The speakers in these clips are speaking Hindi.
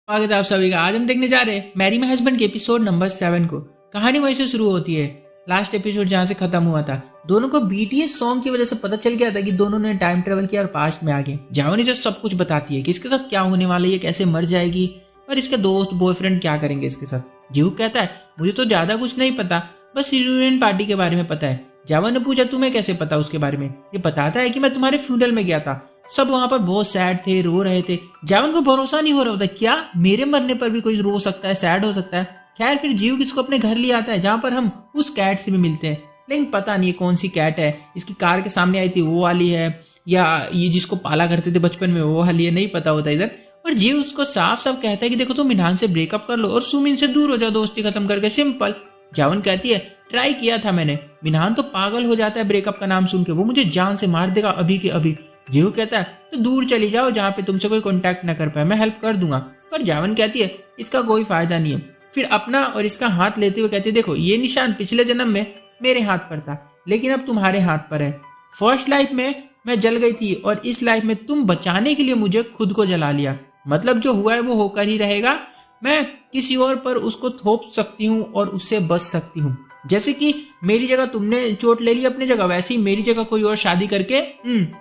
स्वागत है आप सभी का। आज हम देखने जा रहे हैं मैरी माय हस्बैंड के एपिसोड नंबर 7 को। कहानी वहीं से शुरू होती है, लास्ट एपिसोड जहाँ से खत्म हुआ था। दोनों को बीटीएस सॉन्ग की वजह से पता चल गया था कि दोनों ने टाइम ट्रेवल किया और पास्ट में आ गए। जावनी से सब कुछ बताती है कि इसके साथ क्या होने वाला है, कैसे मर जाएगी और इसके दोस्त बॉयफ्रेंड क्या करेंगे इसके साथ। जीहू कहता है मुझे तो ज्यादा कुछ नहीं पता, बस रियूनियन पार्टी के बारे में पता है। जावन ने पूछा तुम्हें कैसे पता उसके बारे में। ये बताता है कि मैं तुम्हारे फ्यूनरल में गया था, सब वहां पर बहुत सैड थे, रो रहे थे। जावन को भरोसा नहीं हो रहा होता, क्या मेरे मरने पर भी कोई रो सकता है, सैड हो सकता है। खैर फिर जीव किसको अपने घर ले आता है जहां पर हम उस कैट से भी मिलते हैं, लेकिन पता नहीं है कौन सी कैट है। इसकी कार के सामने आई थी वो वाली है या ये जिसको पाला करते थे बचपन में वो वाली है, नहीं पता होता इधर। और जीव उसको साफ साफ कहता है कि देखो तुम मिनहान से ब्रेकअप कर लो और सुमिन से दूर हो जाओ, दोस्ती खत्म करके, सिंपल। जावन कहती है ट्राई किया था मैंने, मिनहान तो पागल हो जाता है ब्रेकअप का नाम सुन के, वो मुझे जान से मार देगा अभी के अभी। जीव कहता है तो दूर चली जाओ जहाँ पे तुमसे कोई कांटेक्ट ना कर पाए, मैं हेल्प कर दूंगा। पर जावन कहती है इसका कोई फायदा नहीं है। फिर अपना और इसका हाथ लेते हुए कहती है देखो ये निशान पिछले जन्म में मेरे हाथ पर था, लेकिन अब तुम्हारे हाथ पर है। फर्स्ट लाइफ में मैं जल गई थी और इस लाइफ में तुम बचाने के लिए मुझे खुद को जला लिया, मतलब जो हुआ है वो होकर ही रहेगा। मैं किसी और पर उसको थोप सकती हूँ और उससे बच सकती हूँ। जैसे कि मेरी जगह तुमने चोट ले ली अपनी जगह, वैसे ही मेरी जगह कोई और शादी करके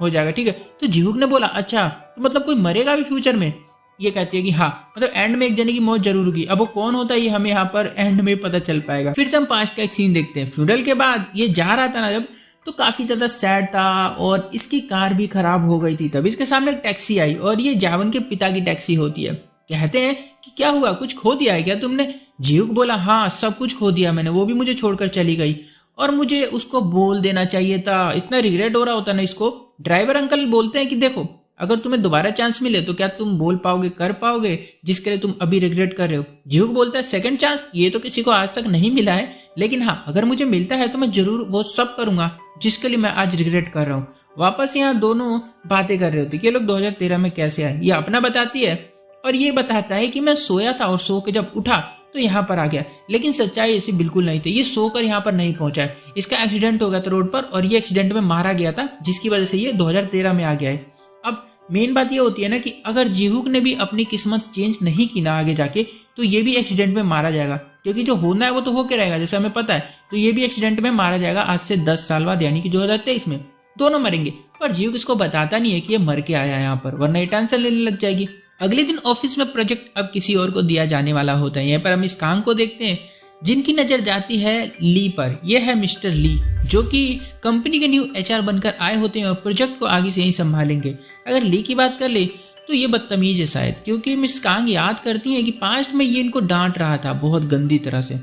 हो जाएगा, ठीक है। तो जीहूक ने बोला अच्छा तो मतलब कोई मरेगा भी फ्यूचर में। ये कहती है कि हाँ, मतलब एंड में एक जने की मौत जरूर होगी। अब वो कौन होता है ये हमें यहाँ पर एंड में पता चल पाएगा। फिर से हम पास्ट का एक सीन देखते हैं। फ्यूनरल के बाद ये जा रहा था ना जब, तो काफी ज्यादा सैड था और इसकी कार भी खराब हो गई थी। तभी इसके सामने एक टैक्सी आई और ये जावन के पिता की टैक्सी होती है। कहते हैं कि क्या हुआ, कुछ खो दिया है क्या तुमने। जीहूक बोला हाँ सब कुछ खो दिया मैंने, वो भी मुझे छोड़कर चली गई और मुझे उसको बोल देना चाहिए था, इतना रिग्रेट हो रहा होता ना इसको। ड्राइवर अंकल बोलते हैं कि देखो अगर तुम्हें दोबारा चांस मिले तो क्या तुम बोल पाओगे, कर पाओगे जिसके लिए तुम अभी रिग्रेट कर रहे हो। जीहूक बोलता है सेकंड चांस ये तो किसी को आज तक नहीं मिला है, लेकिन हाँ अगर मुझे मिलता है तो मैं जरूर वो सब करूंगा जिसके लिए मैं आज रिग्रेट कर रहा हूँ। वापस यहाँ दोनों बातें कर रहे होते कि ये लोग 2013 में कैसे आए। ये अपना बताती है और ये बताता है कि मैं सोया था और सो के जब उठा तो यहाँ पर आ गया, लेकिन सच्चाई ऐसी बिल्कुल नहीं थी। ये सोकर यहाँ पर नहीं पहुंचा है, इसका एक्सीडेंट हो गया था रोड पर और ये एक्सीडेंट में मारा गया था जिसकी वजह से ये 2013 में आ गया है। अब मेन बात ये होती है ना कि अगर जीहूक ने भी अपनी किस्मत चेंज नहीं की ना आगे जाके, तो ये भी एक्सीडेंट में मारा जाएगा, क्योंकि जो होना है वो तो होके रहेगा जैसे हमें पता है। तो ये भी एक्सीडेंट में मारा जाएगा आज से 10 साल बाद, यानी कि 2023 में दोनों मरेंगे। पर जीहूक इसको बताता नहीं है कि ये मर के आया है यहाँ पर, वरना ये टेंशन लेने लग जाएगी। अगले दिन ऑफिस में प्रोजेक्ट अब किसी और को दिया जाने वाला होता है। यहाँ पर हम इस काम को देखते हैं जिनकी नजर जाती है ली पर। यह है मिस्टर ली, जो कि कंपनी के न्यू एचआर बनकर आए होते हैं और प्रोजेक्ट को आगे से ही संभालेंगे। अगर ली की बात कर ले तो ये बदतमीज है शायद, क्योंकि मिस कांग याद करती है कि पास्ट में ये इनको डांट रहा था बहुत गंदी तरह से।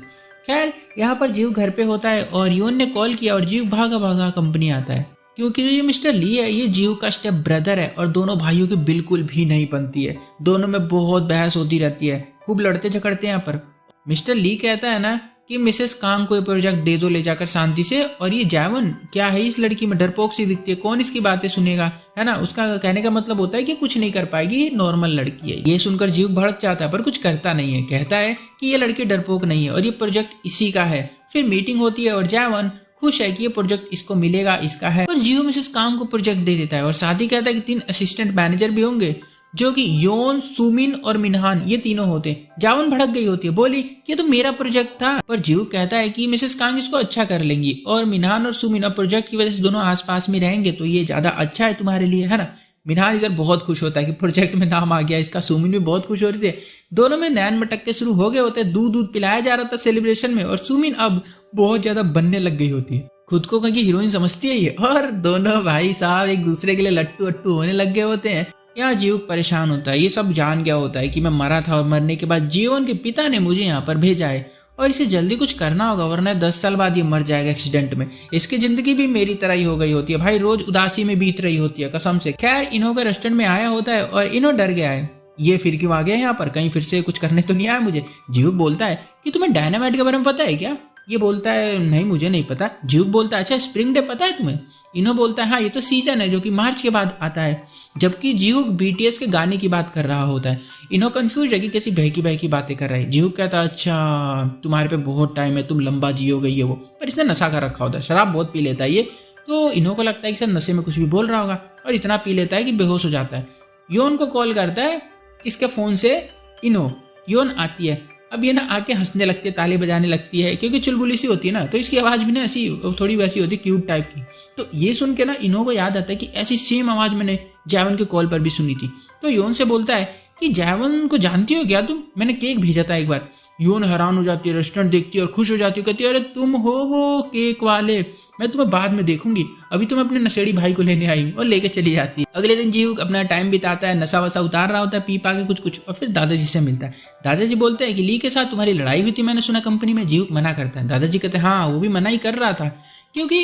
खैर यहाँ पर जीव घर पे होता है और योन ने कॉल किया और जीव भागा भागा कंपनी आता है, क्योंकि जो ये मिस्टर ली है ये जीव का स्टेप ब्रदर है और दोनों भाइयों की बिल्कुल भी नहीं बनती है। दोनों में बहुत बहस होती रहती है, खूब लड़ते झगड़ते हैं यहाँ पर। मिस्टर ली कहता है ना कि मिसेस कांग को ये प्रोजेक्ट दे दो ले जाकर शांति से, और ये जावन क्या है इस लड़की में, डरपोक सी दिखती है, कौन इसकी बातें सुनेगा, है ना। उसका कहने का मतलब होता है कि कुछ नहीं कर पाएगी, ये नॉर्मल लड़की है। ये सुनकर जीव भड़क जाता है पर कुछ करता नहीं है, कहता है कि ये लड़की डरपोक नहीं है और ये प्रोजेक्ट इसी का है। फिर मीटिंग होती है और जावन खुश है कि ये प्रोजेक्ट इसको मिलेगा, इसका है। और जीव मिसेस कांग को प्रोजेक्ट दे देता है और साथ ही कहता है कि 3 असिस्टेंट मैनेजर भी होंगे, जो कि योन, सुमिन और मिनहान ये तीनों होते हैं। जावन भड़क गई होती है, बोली कि ये तो मेरा प्रोजेक्ट था। पर जीव कहता है कि मिसेस कांग इसको अच्छा कर लेंगी और मिनहान और सुमिन और प्रोजेक्ट की वजह से दोनों आसपास में रहेंगे तो ये ज्यादा अच्छा है तुम्हारे लिए, है ना। मिनहान इधर बहुत खुश होता है कि प्रोजेक्ट में नाम आ गया इसका। सुमिन भी बहुत खुश हो रही थी। दोनों में नैन मटक्के शुरू हो गए होते, दूध पिलाया जा रहा था सेलिब्रेशन में और सुमिन अब बहुत ज्यादा बनने लग गई होती है, खुद को कहीं हीरोइन समझती है ये। और दोनों भाई साहब एक दूसरे के लिए लट्टू अट्टू होने लग गए होते हैं। यहाँ जीव परेशान होता है, ये सब जान गया होता है कि मैं मरा था और मरने के बाद जीवन के पिता ने मुझे यहाँ पर भेजा है और इसे जल्दी कुछ करना होगा, वरना 10 साल बाद ये मर जाएगा एक्सीडेंट में। इसकी जिंदगी भी मेरी तरह ही हो गई होती है भाई, रोज उदासी में बीत रही होती है कसम से। खैर इन्हों के रेस्टोरेंट में आया होता है और इन्हों डर गया है, ये फिर क्यों आ गया यहाँ पर, कहीं फिर से कुछ करने तो नहीं आया मुझे। जीव बोलता है कि तुम्हें डायनामाइट के बारे में पता है क्या। ये बोलता है नहीं मुझे नहीं पता। जीव बोलता है अच्छा स्प्रिंग डे पता है तुम्हें। इन्हों बोलता है हाँ ये तो सीजन है जो कि मार्च के बाद आता है, जबकि जीव बीटीएस के गाने की बात कर रहा होता है। इन्हों कंफ्यूज है कि कैसी बहकी बहकी बातें कर रहा है। जीव कहता है अच्छा तुम्हारे पे बहुत टाइम है, तुम लंबा जियोगे ये वो। पर इसने नशा कर रखा होता है, शराब बहुत पी लेता है ये, तो इन्हों को लगता है कि सर नशे में कुछ भी बोल रहा होगा और इतना पी लेता है कि बेहोश हो जाता है। योन को कॉल करता है इसके फोन से इनो योन आती है। अब ये ना आके हंसने लगती है, ताली बजाने लगती है, क्योंकि चुलबुली सी होती है ना, तो इसकी आवाज़ भी ना ऐसी थोड़ी वैसी होती है, क्यूट टाइप की। तो ये सुन के ना इनो को याद आता है कि ऐसी सेम आवाज़ मैंने जैवन के कॉल पर भी सुनी थी। तो योन से बोलता है कि जैवन को जानती हो क्या तुम, मैंने केक भेजा था एक बार। योन हैरान हो जाती है, रेस्टोरेंट देखती है और खुश हो जाती है, कहती है अरे तुम हो वो केक वाले, मैं तुम्हें बाद में देखूंगी, अभी तुम अपने नशेड़ी भाई को लेने आई, और लेके चली जाती है। अगले दिन जीहूक अपना टाइम बिताता है, नशा वशा उतार रहा होता है, पी पा के कुछ, और फिर दादाजी से मिलता है। दादाजी बोलते हैं कि ली के साथ तुम्हारी लड़ाई हुई थी, मैंने सुना कंपनी में। जीहूक मना करता है। दादाजी कहते हैं हाँ वो भी मना ही कर रहा था, क्योंकि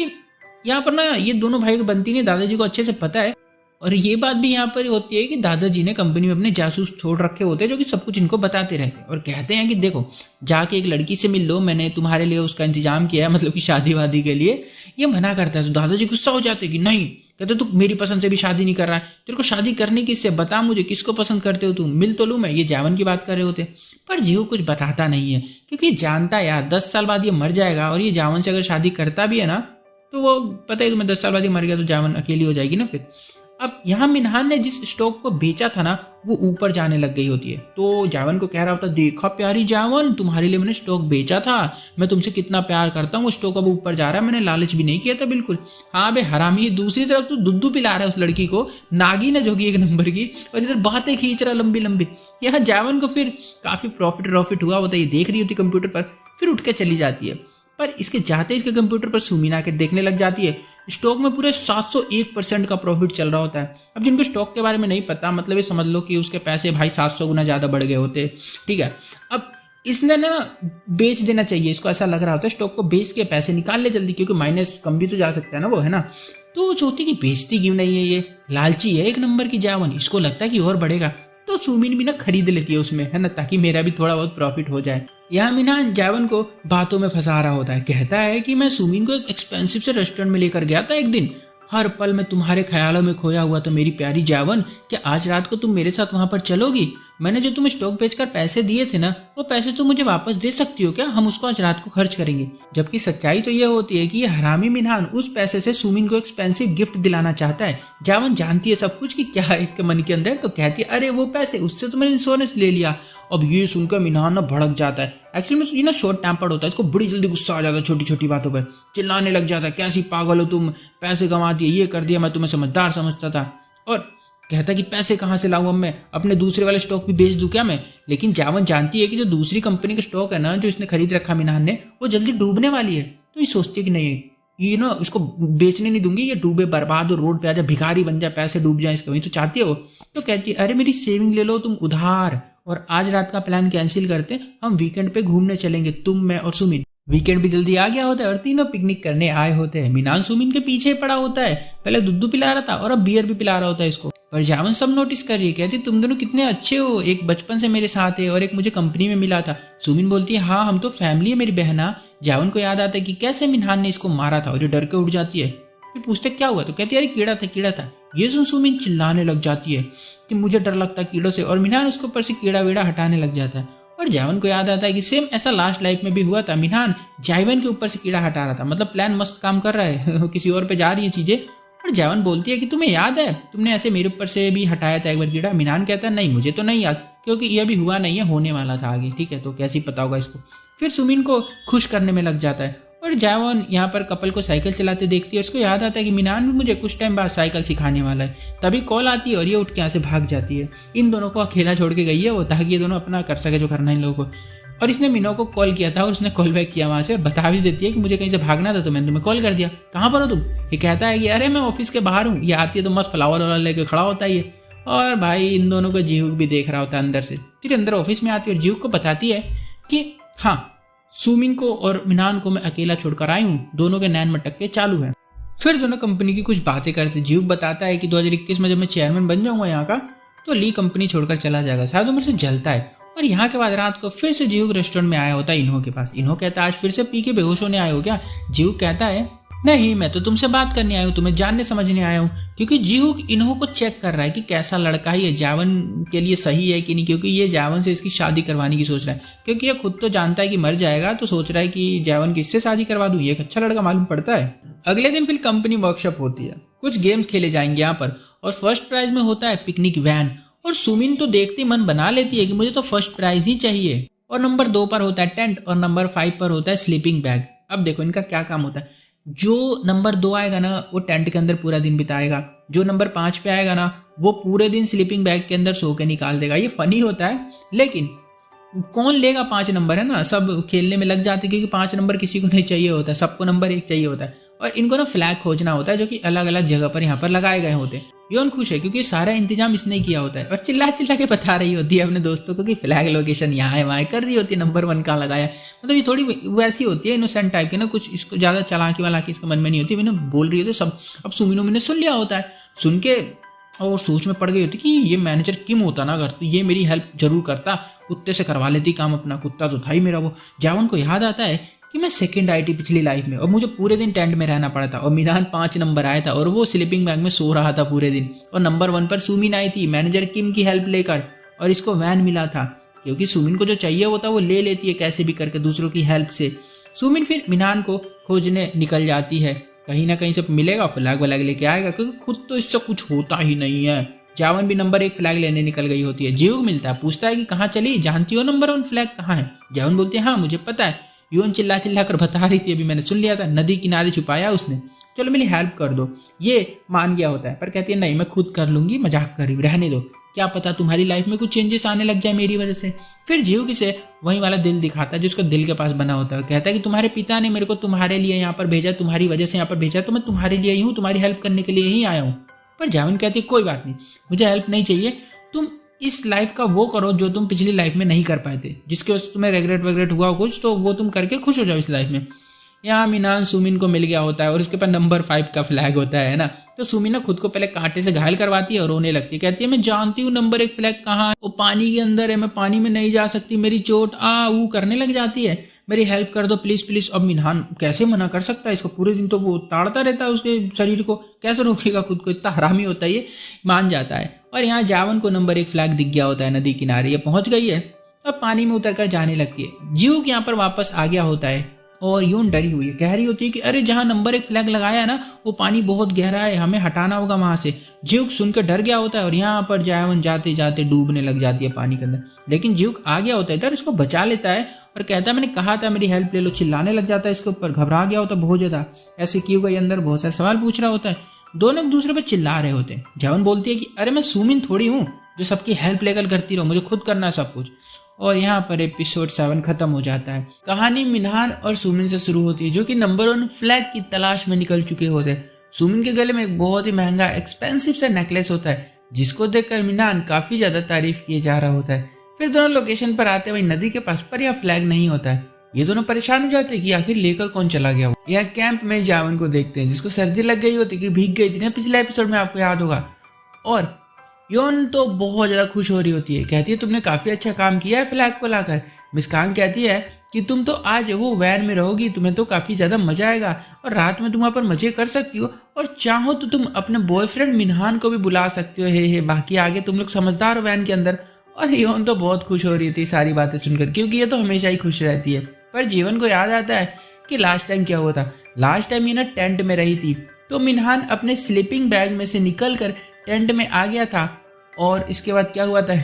यहाँ पर ना ये दोनों भाई को बनती नहीं, दादाजी को अच्छे से पता है। और ये बात भी यहाँ पर होती है कि दादाजी ने कंपनी में अपने जासूस छोड़ रखे होते हैं, जो कि सब कुछ इनको बताते रहते हैं और कहते हैं कि देखो जाके एक लड़की से मिल लो, मैंने तुम्हारे लिए उसका इंतजाम किया है, मतलब कि शादी वादी के लिए। ये मना करता है तो दादाजी गुस्सा हो जाते हैं कि नहीं, कहते तू मेरी पसंद से भी शादी नहीं कर रहा है, तेरे को शादी करनी किससे, बता मुझे किसको पसंद करते हो तुम, मिल तो लूँ मैं। ये जैवन की बात कर रहे होते, पर जीहू कुछ बताता नहीं है, क्योंकि जानता है यार 10 साल बाद ये मर जाएगा, और ये जैवन से अगर शादी करता भी है ना, तो वो पता है तुम्हें 10 साल बाद ये मर गया तो जैवन अकेली हो जाएगी ना फिर। अब यहाँ मिनहान ने जिस स्टॉक को बेचा था ना, वो ऊपर जाने लग गई होती है, तो जावन को कह रहा होता, देखा प्यारी जावन, तुम्हारे लिए मैंने स्टॉक बेचा था, मैं तुमसे कितना प्यार करता हूँ, वो स्टॉक अब ऊपर जा रहा है, मैंने लालच भी नहीं किया था बिल्कुल। हाँ बे हरामी, दूसरी तरफ तो दूध पिला रहा है उस लड़की को, नागिन है जो कि 1 नंबर की, और इधर बातें खींच रहा लंबी लंबी। यहाँ जावन को फिर काफी प्रॉफिट हुआ होता है, ये देख रही होती कंप्यूटर पर, फिर उठ के चली जाती है। पर इसके जाते इसके कंप्यूटर पर सुमीन आके देखने लग जाती है, स्टॉक में पूरे 701% का प्रॉफिट चल रहा होता है। अब जिनको स्टॉक के बारे में नहीं पता, मतलब ये समझ लो कि उसके पैसे भाई 700 गुना ज़्यादा बढ़ गए होते, ठीक है। अब इसने ना बेच देना चाहिए, इसको ऐसा लग रहा होता है स्टॉक को बेच के पैसे निकाल ले जल्दी, क्योंकि माइनस कम भी तो जा सकता है ना वो, है ना। तो वो सोचती कि बेचती क्यों नहीं है, ये लालची है 1 नंबर की जावन, इसको लगता है कि और बढ़ेगा, तो सुमीन भी ना खरीद लेती है उसमें, है ना, ताकि मेरा भी थोड़ा बहुत प्रॉफिट हो जाए। यहाँ मिनहान जैवन को बातों में फंसा रहा होता है, कहता है कि मैं सुमीन को एक एक्सपेंसिव से रेस्टोरेंट में लेकर गया था एक दिन, हर पल मैं तुम्हारे ख्यालों में खोया हुआ था मेरी प्यारी जैवन, क्या आज रात को तुम मेरे साथ वहां पर चलोगी? मैंने जो तुम्हें स्टॉक बेचकर पैसे दिए थे ना, वो पैसे तुम मुझे वापस दे सकती हो क्या? हम उसको आज रात को खर्च करेंगे। जबकि सच्चाई तो ये होती है कि ये हरामी मिनहान उस पैसे से सुमीन को एक्सपेंसिव गिफ्ट दिलाना चाहता है। जैवन जानती है सब कुछ कि क्या है इसके मन के अंदर, तो कहती है अरे वो पैसे, उससे तो मैंने इंश्योरेंस ले लिया। अब ये सुनकर मिनहान ना भड़क जाता है। एक्चुअली में ये ना शॉर्ट टेम्पर्ड होता है, इसको बड़ी जल्दी गुस्सा आ जाता है, छोटी छोटी बातों पर चिल्लाने लग जाता है, कैसी पागल हो तुम, पैसे कमा दिए, ये कर दिया, मैं तुम्हें समझदार समझता था। और कहता कि पैसे कहाँ से लाऊं, अब मैं अपने दूसरे वाले स्टॉक भी बेच दूं क्या मैं? लेकिन जैवन जानती है कि जो दूसरी कंपनी का स्टॉक है ना, जो इसने खरीद रखा मिनहान ने, वो जल्दी डूबने वाली है। तो ये सोचती है कि नहीं, ये ना इसको बेचने नहीं दूंगी, ये डूबे बर्बाद और रोड पे आ जाए, भिखारी बन जाए, पैसे डूब जाए इसके, वही तो चाहती है वो। तो कहती है अरे मेरी सेविंग ले लो तुम उधार, और आज रात का प्लान कैंसिल करते, हम वीकेंड पे घूमने चलेंगे, तुम मैं और सुमीन। वीकेंड भी जल्दी आ गया होता है और तीनों पिकनिक करने आए होते हैं। मिनहान सुमीन के पीछे पड़ा होता है, पहले दूध पिला रहा था और अब बियर भी पिला रहा होता है इसको। और जैवन सब नोटिस कर रही है, कहती तुम दोनों कितने अच्छे हो, एक बचपन से मेरे साथ है और एक मुझे कंपनी में मिला था। सुमीन बोलती है हाँ हम तो फैमिली है मेरी बहना। जैवन को याद आता है कि कैसे मिनहान ने इसको मारा था, और ये डर के उठ जाती है। फिर पूछते क्या हुआ, तो कहती है अरे कीड़ा था। ये सुन सुमीन चिल्लाने लग जाती है कि मुझे डर लगता है कीड़ों से, और मिनहान उसके ऊपर से कीड़ा वेड़ा हटाने लग जाता है। और जैवन को याद आता है कि सेम ऐसा लास्ट लाइफ में भी हुआ था, मिनहान जैवन के ऊपर से कीड़ा हटा रहा था, मतलब प्लान मस्त काम कर रहा है किसी और पे जा रही है चीजें। और जैवन बोलती है कि तुम्हें याद है तुमने ऐसे मेरे ऊपर से भी हटाया था एक बार कीड़ा। मिनहान कहता है नहीं मुझे तो नहीं याद, क्योंकि ये भी हुआ नहीं है, होने वाला था आगे, ठीक है, तो कैसे पता होगा इसको। फिर सुमीन को खुश करने में लग जाता है। और जैवन यहाँ पर कपल को साइकिल चलाते देखती है, उसको याद आता है कि मिनहान भी मुझे कुछ टाइम बाद साइकिल सिखाने वाला है। तभी कॉल आती है और ये उठ के यहाँ से भाग जाती है। इन दोनों को अकेला छोड़ के गई है वो, ताकि ये दोनों अपना कर सके जो करना है इन लोगों को। और इसने मिनो को कॉल किया था और उसने कॉल बैक किया वहाँ से, और बता भी देती है कि मुझे कहीं से भागना था तो मैंने तुम्हें कॉल कर दिया, कहाँ पर हो तुम? ये कहता है कि अरे मैं ऑफिस के बाहर हूँ। ये आती है तो मस्त फ्लावर वाला लेके खड़ा होता है ये, और भाई इन दोनों को जीहूक भी देख रहा होता है अंदर से। फिर अंदर ऑफिस में आती है और जीहूक को बताती है कि हाँ सुमिन को और मिनहान को मैं अकेला छोड़कर आई हूँ, दोनों के नैन मटक्के चालू है। फिर दोनों कंपनी की कुछ बातें करते। जीहूक बताता है कि 2021 में जब मैं चेयरमैन बन जाऊंगा यहाँ का, तो ली कंपनी छोड़कर चला जाएगा, शायद वो मेरे से जलता है। और यहाँ के बाद रात को फिर से जीहूक रेस्टोरेंट में आया होता है इन्हो के पास। इन्हो कहता है आज फिर से पी के बेहोश होने आए हो क्या? जीहूक कहता है नहीं, मैं तो तुमसे बात करने आया हूँ, तुम्हें जानने समझने आया हूँ। क्योंकि जीहूक इन्हो को चेक कर रहा है कि कैसा लड़का है ये, जैवन के लिए सही है कि नहीं, क्योंकि ये जैवन से इसकी शादी करवाने की सोच रहा है। क्योंकि ये खुद तो जानता है कि मर जाएगा, तो सोच रहा है कि जैवन की इससे शादी करवा दूं, ये एक अच्छा लड़का मालूम पड़ता है। अगले दिन फिर कंपनी वर्कशॉप होती है, कुछ गेम्स खेले जाएंगे यहाँ पर, और फर्स्ट प्राइज में होता है पिकनिक वैन। और सुमिन तो देखते ही मन बना लेती है कि मुझे तो फर्स्ट प्राइज ही चाहिए। और नंबर 2 पर होता है टेंट और नंबर 5 पर होता है स्लीपिंग बैग। अब देखो इनका क्या काम होता है। जो नंबर 2 आएगा ना वो टेंट के अंदर पूरा दिन बिताएगा, जो नंबर 5 पे आएगा ना वो पूरे दिन स्लीपिंग बैग के अंदर सो के निकाल देगा। ये फनी होता है, लेकिन कौन लेगा 5 नंबर, है ना। सब खेलने में लग जाते क्योंकि 5 नंबर किसी को नहीं चाहिए होता, सबको नंबर 1 चाहिए होता है। और इनको ना फ्लैग खोजना होता है जो कि अलग अलग जगह पर यहाँ पर लगाए गए होते हैं। योन खुश है क्योंकि सारा इंतजाम इसने किया होता है और चिल्ला चिल्ला के बता रही होती है अपने दोस्तों को कि फ्लैग लोकेशन यहाँ है, वहाँ कर रही होती है, नंबर 1 कहाँ लगाया। मतलब ये थोड़ी वैसी होती है इनोसेंट टाइप की ना, कुछ इसको ज़्यादा चालाकी वालाकी इसके मन में नहीं होती। मैंने बोल रही होती सब। अब सुमिनो मैंने सुन लिया होता है, सुन के और सोच में पड़ गई होती कि ये मैनेजर किम होता ना, अगर तो ये मेरी हेल्प जरूर करता, कुत्ते से करवा लेती काम अपना, कुत्ता तो था ही मेरा वो। जावन को याद आता है कि मैं सेकंड आई थी पिछली लाइफ में और मुझे पूरे दिन टेंट में रहना पड़ा था और मिनान 5 नंबर आया था और वो स्लीपिंग बैग में सो रहा था पूरे दिन। और नंबर 1 पर सुमिन आई थी मैनेजर किम की हेल्प लेकर और इसको वैन मिला था क्योंकि सुमिन को जो चाहिए होता है वो ले लेती है कैसे भी करके दूसरों की हेल्प से। सुमिन फिर मिनान को खोजने निकल जाती है, कहीं ना कहीं से मिलेगा, फ्लैग वलैग लेके आएगा क्योंकि खुद तो इससे कुछ होता ही नहीं है। जावन भी नंबर 1 फ्लैग लेने निकल गई होती है। जीव मिलता है, पूछता है कि कहाँ चली, जानती हो नंबर 1 फ्लैग कहाँ है। जावन बोलती है हाँ मुझे पता है। यून चिल्ला चिल्ला कर बता रही थी, अभी मैंने सुन लिया था, नदी किनारे छुपाया उसने, चलो मेरी हेल्प कर दो। ये मान गया होता है पर कहती है नहीं मैं खुद कर लूंगी, मजाक कर रही हूँ, रहने दो, क्या पता तुम्हारी लाइफ में कुछ चेंजेस आने लग जाए मेरी वजह से। फिर जीव किसे वही वाला दिल दिखाता है जो उसका दिल के पास बना होता है। कहता है कि तुम्हारे पिता ने मेरे को तुम्हारे लिए यहाँ पर भेजा, तुम्हारी वजह से यहाँ पर भेजा, तो मैं तुम्हारे लिए ही हूँ, तुम्हारी हेल्प करने के लिए ही आया हूँ। पर जावन कहती है कोई बात नहीं, मुझे हेल्प नहीं चाहिए, तुम इस लाइफ का वो करो जो तुम पिछली लाइफ में नहीं कर पाए थे, जिसके वजह से तुम्हें रेगरेट वगरेट हुआ कुछ, तो वो तुम करके खुश हो जाओ इस लाइफ में। यहाँ मिनान सुमिन को मिल गया होता है और उसके पास नंबर 5 का फ्लैग होता है ना। तो सुमिन ना खुद को पहले कांटे से घायल करवाती है और रोने लगती है, कहती है मैं जानती हूँ नंबर 1 फ्लैग कहाँ है, वो पानी के अंदर है, मैं पानी में नहीं जा सकती, मेरी चोट वो करने लग जाती है, मेरी हेल्प कर दो प्लीज प्लीज। अब मिनान कैसे मना कर सकता है इसको, पूरे दिन तो वो ताड़ता रहता है उसके शरीर को, कैसे रोकेगा खुद को, इतना हरामी होता है ये। मान जाता है और यहाँ जावन को नंबर 1 फ्लैग दिख गया होता है नदी किनारे, ये पहुंच गई है और पानी में उतर कर जाने लगती है। जीव यहाँ पर वापस आ गया होता है और यूं डरी हुई है, कह रही होती है कि अरे जहाँ नंबर 1 फ्लैग लगाया है ना वो पानी बहुत गहरा है, हमें हटाना होगा वहां से। जीव सुनकर डर गया होता है और यहाँ पर जावन जाते जाते डूबने लग जाती है पानी के अंदर। लेकिन जीव आ गया होता है इधर, इसको बचा लेता है और कहता है मैंने कहा था मेरी हेल्प ले लो। चिल्लाने लग जाता है इसके ऊपर, घबरा गया होता है बहुत ज्यादा, ऐसे क्यों गई अंदर, बहुत सारे सवाल पूछ रहा होता है। दोनों एक दूसरे पर चिल्ला रहे होते हैं। जावन बोलती है कि अरे मैं सुमिन थोड़ी हूँ जो सबकी हेल्प लेकर करती रहूँ, मुझे खुद करना है सब कुछ। और यहाँ पर एपिसोड 7 खत्म हो जाता है। कहानी मिनान और सुमिन से शुरू होती है जो कि नंबर 1 फ्लैग की तलाश में निकल चुके होते हैं। सुमिन के गले में एक बहुत ही महंगा एक्सपेंसिव सा नेकलेस होता है जिसको देखकर मिनान काफी ज्यादा तारीफ किए जा रहा होता है। फिर दोनों लोकेशन पर आते वही नदी के पास, पर यहाँ फ्लैग नहीं होता है। ये दोनों परेशान हो जाते हैं कि आखिर लेकर कौन चला गया। यहाँ कैंप में जावन को देखते हैं जिसको सर्दी लग गई होती है, कि भीग गई थी ना पिछले एपिसोड में, आपको याद होगा। और योन तो बहुत ज़्यादा खुश हो रही होती है, कहती है तुमने काफ़ी अच्छा काम किया है फ्लैग को लाकर। मिस कांग कहती है कि तुम तो आज वो वैन में रहोगी, तुम्हें तो काफ़ी ज़्यादा मज़ा आएगा और रात में तुम वहाँ पर मज़े कर सकती हो और चाहो तो तुम अपने बॉयफ्रेंड मिनहान को भी बुला सकती हो। हे बाकी आगे तुम लोग समझदार हो वैन के अंदर। और योन तो बहुत खुश हो रही थी सारी बातें सुनकर, क्योंकि ये तो हमेशा ही खुश रहती है। पर जीवन को याद आता है कि लास्ट टाइम क्या हुआ था। लास्ट टाइम ये ना टेंट में रही थी तो मिनहान अपने स्लीपिंग बैग में से निकल कर टेंट में आ गया था और इसके बाद क्या हुआ था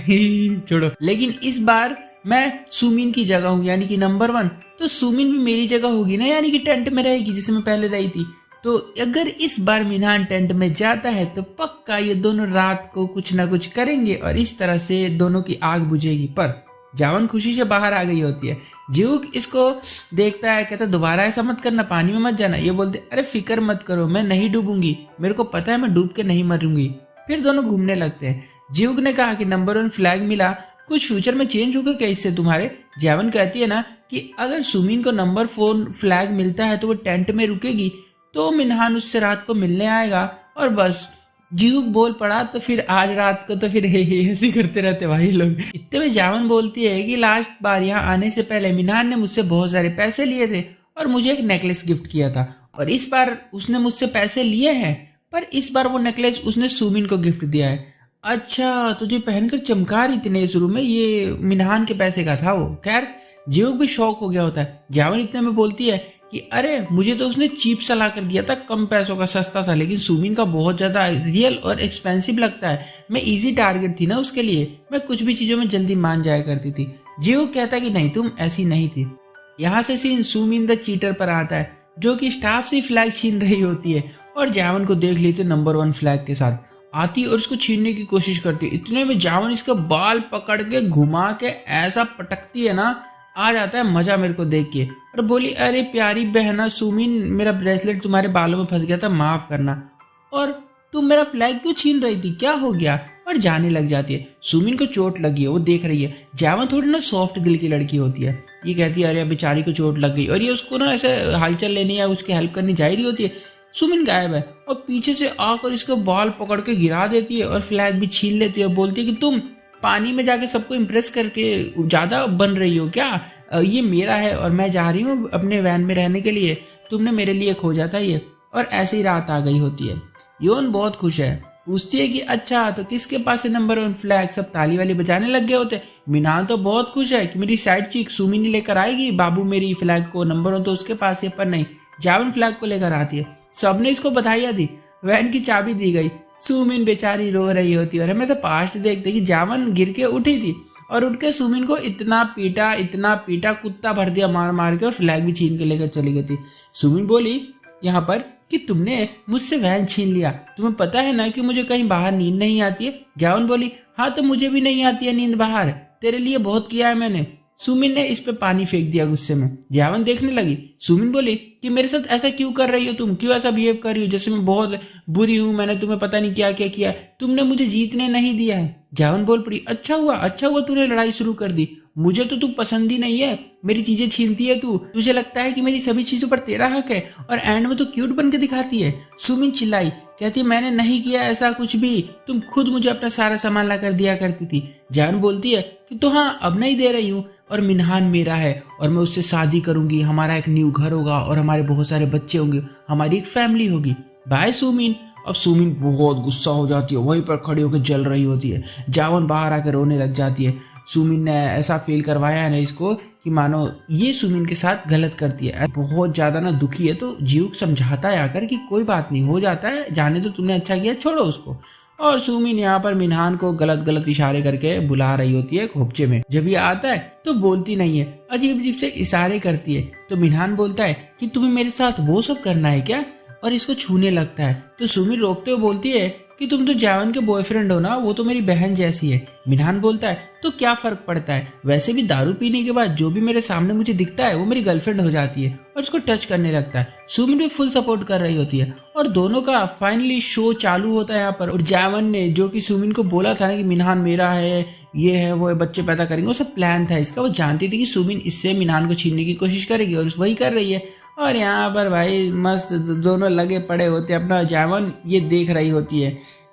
छोड़ो। लेकिन इस बार मैं सुमिन की जगह हूँ, यानी कि नंबर 1, तो सुमिन भी मेरी जगह होगी ना, यानी कि टेंट में रहेगी जिसमें पहले रही थी। तो अगर इस बार मिनहान टेंट में जाता है तो पक्का ये दोनों रात को कुछ ना कुछ करेंगे और इस तरह से दोनों की आग बुझेगी। पर जावन खुशी से बाहर आ गई होती है। जीव इसको देखता है, कहता दोबारा ऐसा मत करना, पानी में मत जाना। ये बोलते अरे फिक्र मत करो, मैं नहीं डूबूंगी, मेरे को पता है मैं डूब के नहीं मरूंगी। फिर दोनों घूमने लगते हैं। जीव ने कहा कि नंबर 1 फ्लैग मिला, कुछ फ्यूचर में चेंज होगा क्या इससे तुम्हारे। जावन कहती है ना कि अगर सुमिन को नंबर 4 फ्लैग मिलता है तो वो टेंट में रुकेगी, तो मिनहान उससे रात को मिलने आएगा और बस। जीव बोल पड़ा तो फिर आज रात को तो फिर ऐसे करते रहते भाई लोग। इतने में जावन बोलती है कि लास्ट बार यहाँ आने से पहले मिनहान ने मुझसे बहुत सारे पैसे लिए थे और मुझे एक नेकलेस गिफ्ट किया था, और इस बार उसने मुझसे पैसे लिए हैं पर इस बार वो नेकलेस उसने सुमिन को गिफ्ट दिया है। अच्छा, तुझे पहनकर चमका रही थी इस रूम में, ये मिनहान के पैसे का था वो। खैर जीव भी शौक हो गया होता है। जावन इतने में बोलती है कि अरे मुझे तो उसने चीप सा ला कर दिया था, कम पैसों का, सस्ता सा, लेकिन सुमिन का बहुत ज़्यादा रियल और एक्सपेंसिव लगता है। मैं इजी टारगेट थी ना उसके लिए, मैं कुछ भी चीज़ों में जल्दी मान जाया करती थी। जियो कहता कि नहीं तुम ऐसी नहीं थी। यहाँ से सीन सुमिन द चीटर पर आता है, जो कि स्टाफ से फ्लैग छीन रही होती है और जावन को देख लेते नंबर 1 फ्लैग के साथ आती और उसको छीनने की कोशिश करती है। इतने में जावन इसका बाल पकड़ के घुमा के ऐसा पटकती है ना, आ जाता है मजा मेरे को देख के, और बोली अरे प्यारी बहना सुमिन, मेरा ब्रेसलेट तुम्हारे बालों में फंस गया था, माफ करना, और तुम मेरा फ्लैग क्यों छीन रही थी, क्या हो गया, और जाने लग जाती है। सुमिन को चोट लगी है, वो देख रही है। जावन थोड़ी ना सॉफ्ट दिल की लड़की होती है, ये कहती है अरे बेचारी को चोट लग गई, और ये उसको ना ऐसे हालचाल लेने या उसकी हेल्प करनी जा रही होती है। सुमिन गायब है और पीछे से आकर इसको बाल पकड़ के गिरा देती है और फ्लैग भी छीन लेती है और बोलती है कि तुम पानी में जाके सबको इम्प्रेस करके ज़्यादा बन रही हो क्या, ये मेरा है और मैं जा रही हूँ अपने वैन में रहने के लिए, तुमने मेरे लिए खोजा था ये। और ऐसे ही रात आ गई होती है। योन बहुत खुश है, पूछती है कि अच्छा तो किसके पास है नंबर 1 फ्लैग, सब ताली वाली बजाने लग गए होते। मिनहान तो बहुत खुश है कि मेरी साइड चीक सुमिन लेकर आएगी बाबू मेरी फ्लैग को, नंबर 1 तो उसके पास है, पर नहीं, जावन फ्लैग को लेकर आती है। सबने इसको बधाइयाँ दी, वैन की चाबी दी गई, सुमिन बेचारी रो रही होती है। और हमें तो पास्ट देखते कि जावन गिर के उठी थी और उठ के सुमिन को इतना पीटा, कुत्ता भर दिया मार मार के, और फ्लैग भी छीन के लेकर चली गई थी। सुमिन बोली यहाँ पर कि तुमने मुझसे वैन छीन लिया, तुम्हें पता है ना कि मुझे कहीं बाहर नींद नहीं आती है। जावन बोली हाँ तो मुझे भी नहीं आती है नींद बाहर, तेरे लिए बहुत किया है मैंने। सुमिन ने इस पे पानी फेंक दिया गुस्से में। जावन देखने लगी। सुमिन बोली कि मेरे साथ ऐसा क्यों कर रही हो तुम, क्यों ऐसा बिहेव कर रही हो जैसे मैं बहुत बुरी हूँ, मैंने तुम्हें पता नहीं क्या क्या किया, तुमने मुझे जीतने नहीं दिया है। जावन बोल पड़ी अच्छा हुआ तूने लड़ाई शुरू कर दी, मुझे तो तू पसंद ही नहीं है, मेरी चीजें छीनती है तू, तुझे लगता है कि मेरी सभी चीजों पर तेरा हक है, और एंड में तो क्यूट बन के दिखाती है। सुमिन चिल्लाई, कहती है मैंने नहीं किया ऐसा कुछ भी, तुम खुद मुझे अपना सारा सामान ला कर दिया करती थी। जान बोलती है कि तो हाँ अब नहीं दे रही हूँ, और मिनहान मेरा है और मैं उससे शादी करूंगी, हमारा एक न्यू घर होगा और हमारे बहुत सारे बच्चे होंगे, हमारी एक फैमिली होगी, बाय सुमिन। अब सुमिन बहुत गुस्सा हो जाती है, वहीं पर खड़ी होकर जल रही होती है। जावन बाहर आकर रोने लग जाती है। सुमिन ने ऐसा फील करवाया है ना इसको कि मानो ये सुमिन के साथ गलत करती है। बहुत ज़्यादा ना दुखी है, तो जीव समझाता है आकर कि कोई बात नहीं, हो जाता है, जाने तो तुमने अच्छा किया, छोड़ो उसको। और सुमिन यहाँ पर मिनहान को गलत इशारे करके बुला रही होती है खोपचे में। जब ये आता है तो बोलती नहीं है, अजीब अजीब से इशारे करती है। तो मिनहान बोलता है कि तुम्हें मेरे साथ वो सब करना है क्या, और इसको छूने लगता है। तो सुमिन रोकते हुए बोलती है कि तुम तो जावन के बॉयफ्रेंड हो ना, वो तो मेरी बहन जैसी है। मिनहान बोलता है तो क्या फर्क पड़ता है, वैसे भी दारू पीने के बाद जो भी मेरे सामने मुझे दिखता है वो मेरी गर्लफ्रेंड हो जाती है, और उसको टच करने लगता है। सुमिन भी फुल सपोर्ट कर रही होती है और दोनों का फाइनली शो चालू होता है यहाँ पर। और जावन ने जो कि सुमिन को बोला था ना कि मिनहान मेरा है, ये है वो है, बच्चे पैदा करेंगे, वो सब प्लान था इसका। वो जानती थी कि सुमिन इससे मिनहान को छीनने की कोशिश करेगी और वही कर रही है। और यहाँ पर भाई मस्त दोनों लगे पड़े होते हैं अपना। जावन ये देख रही होती है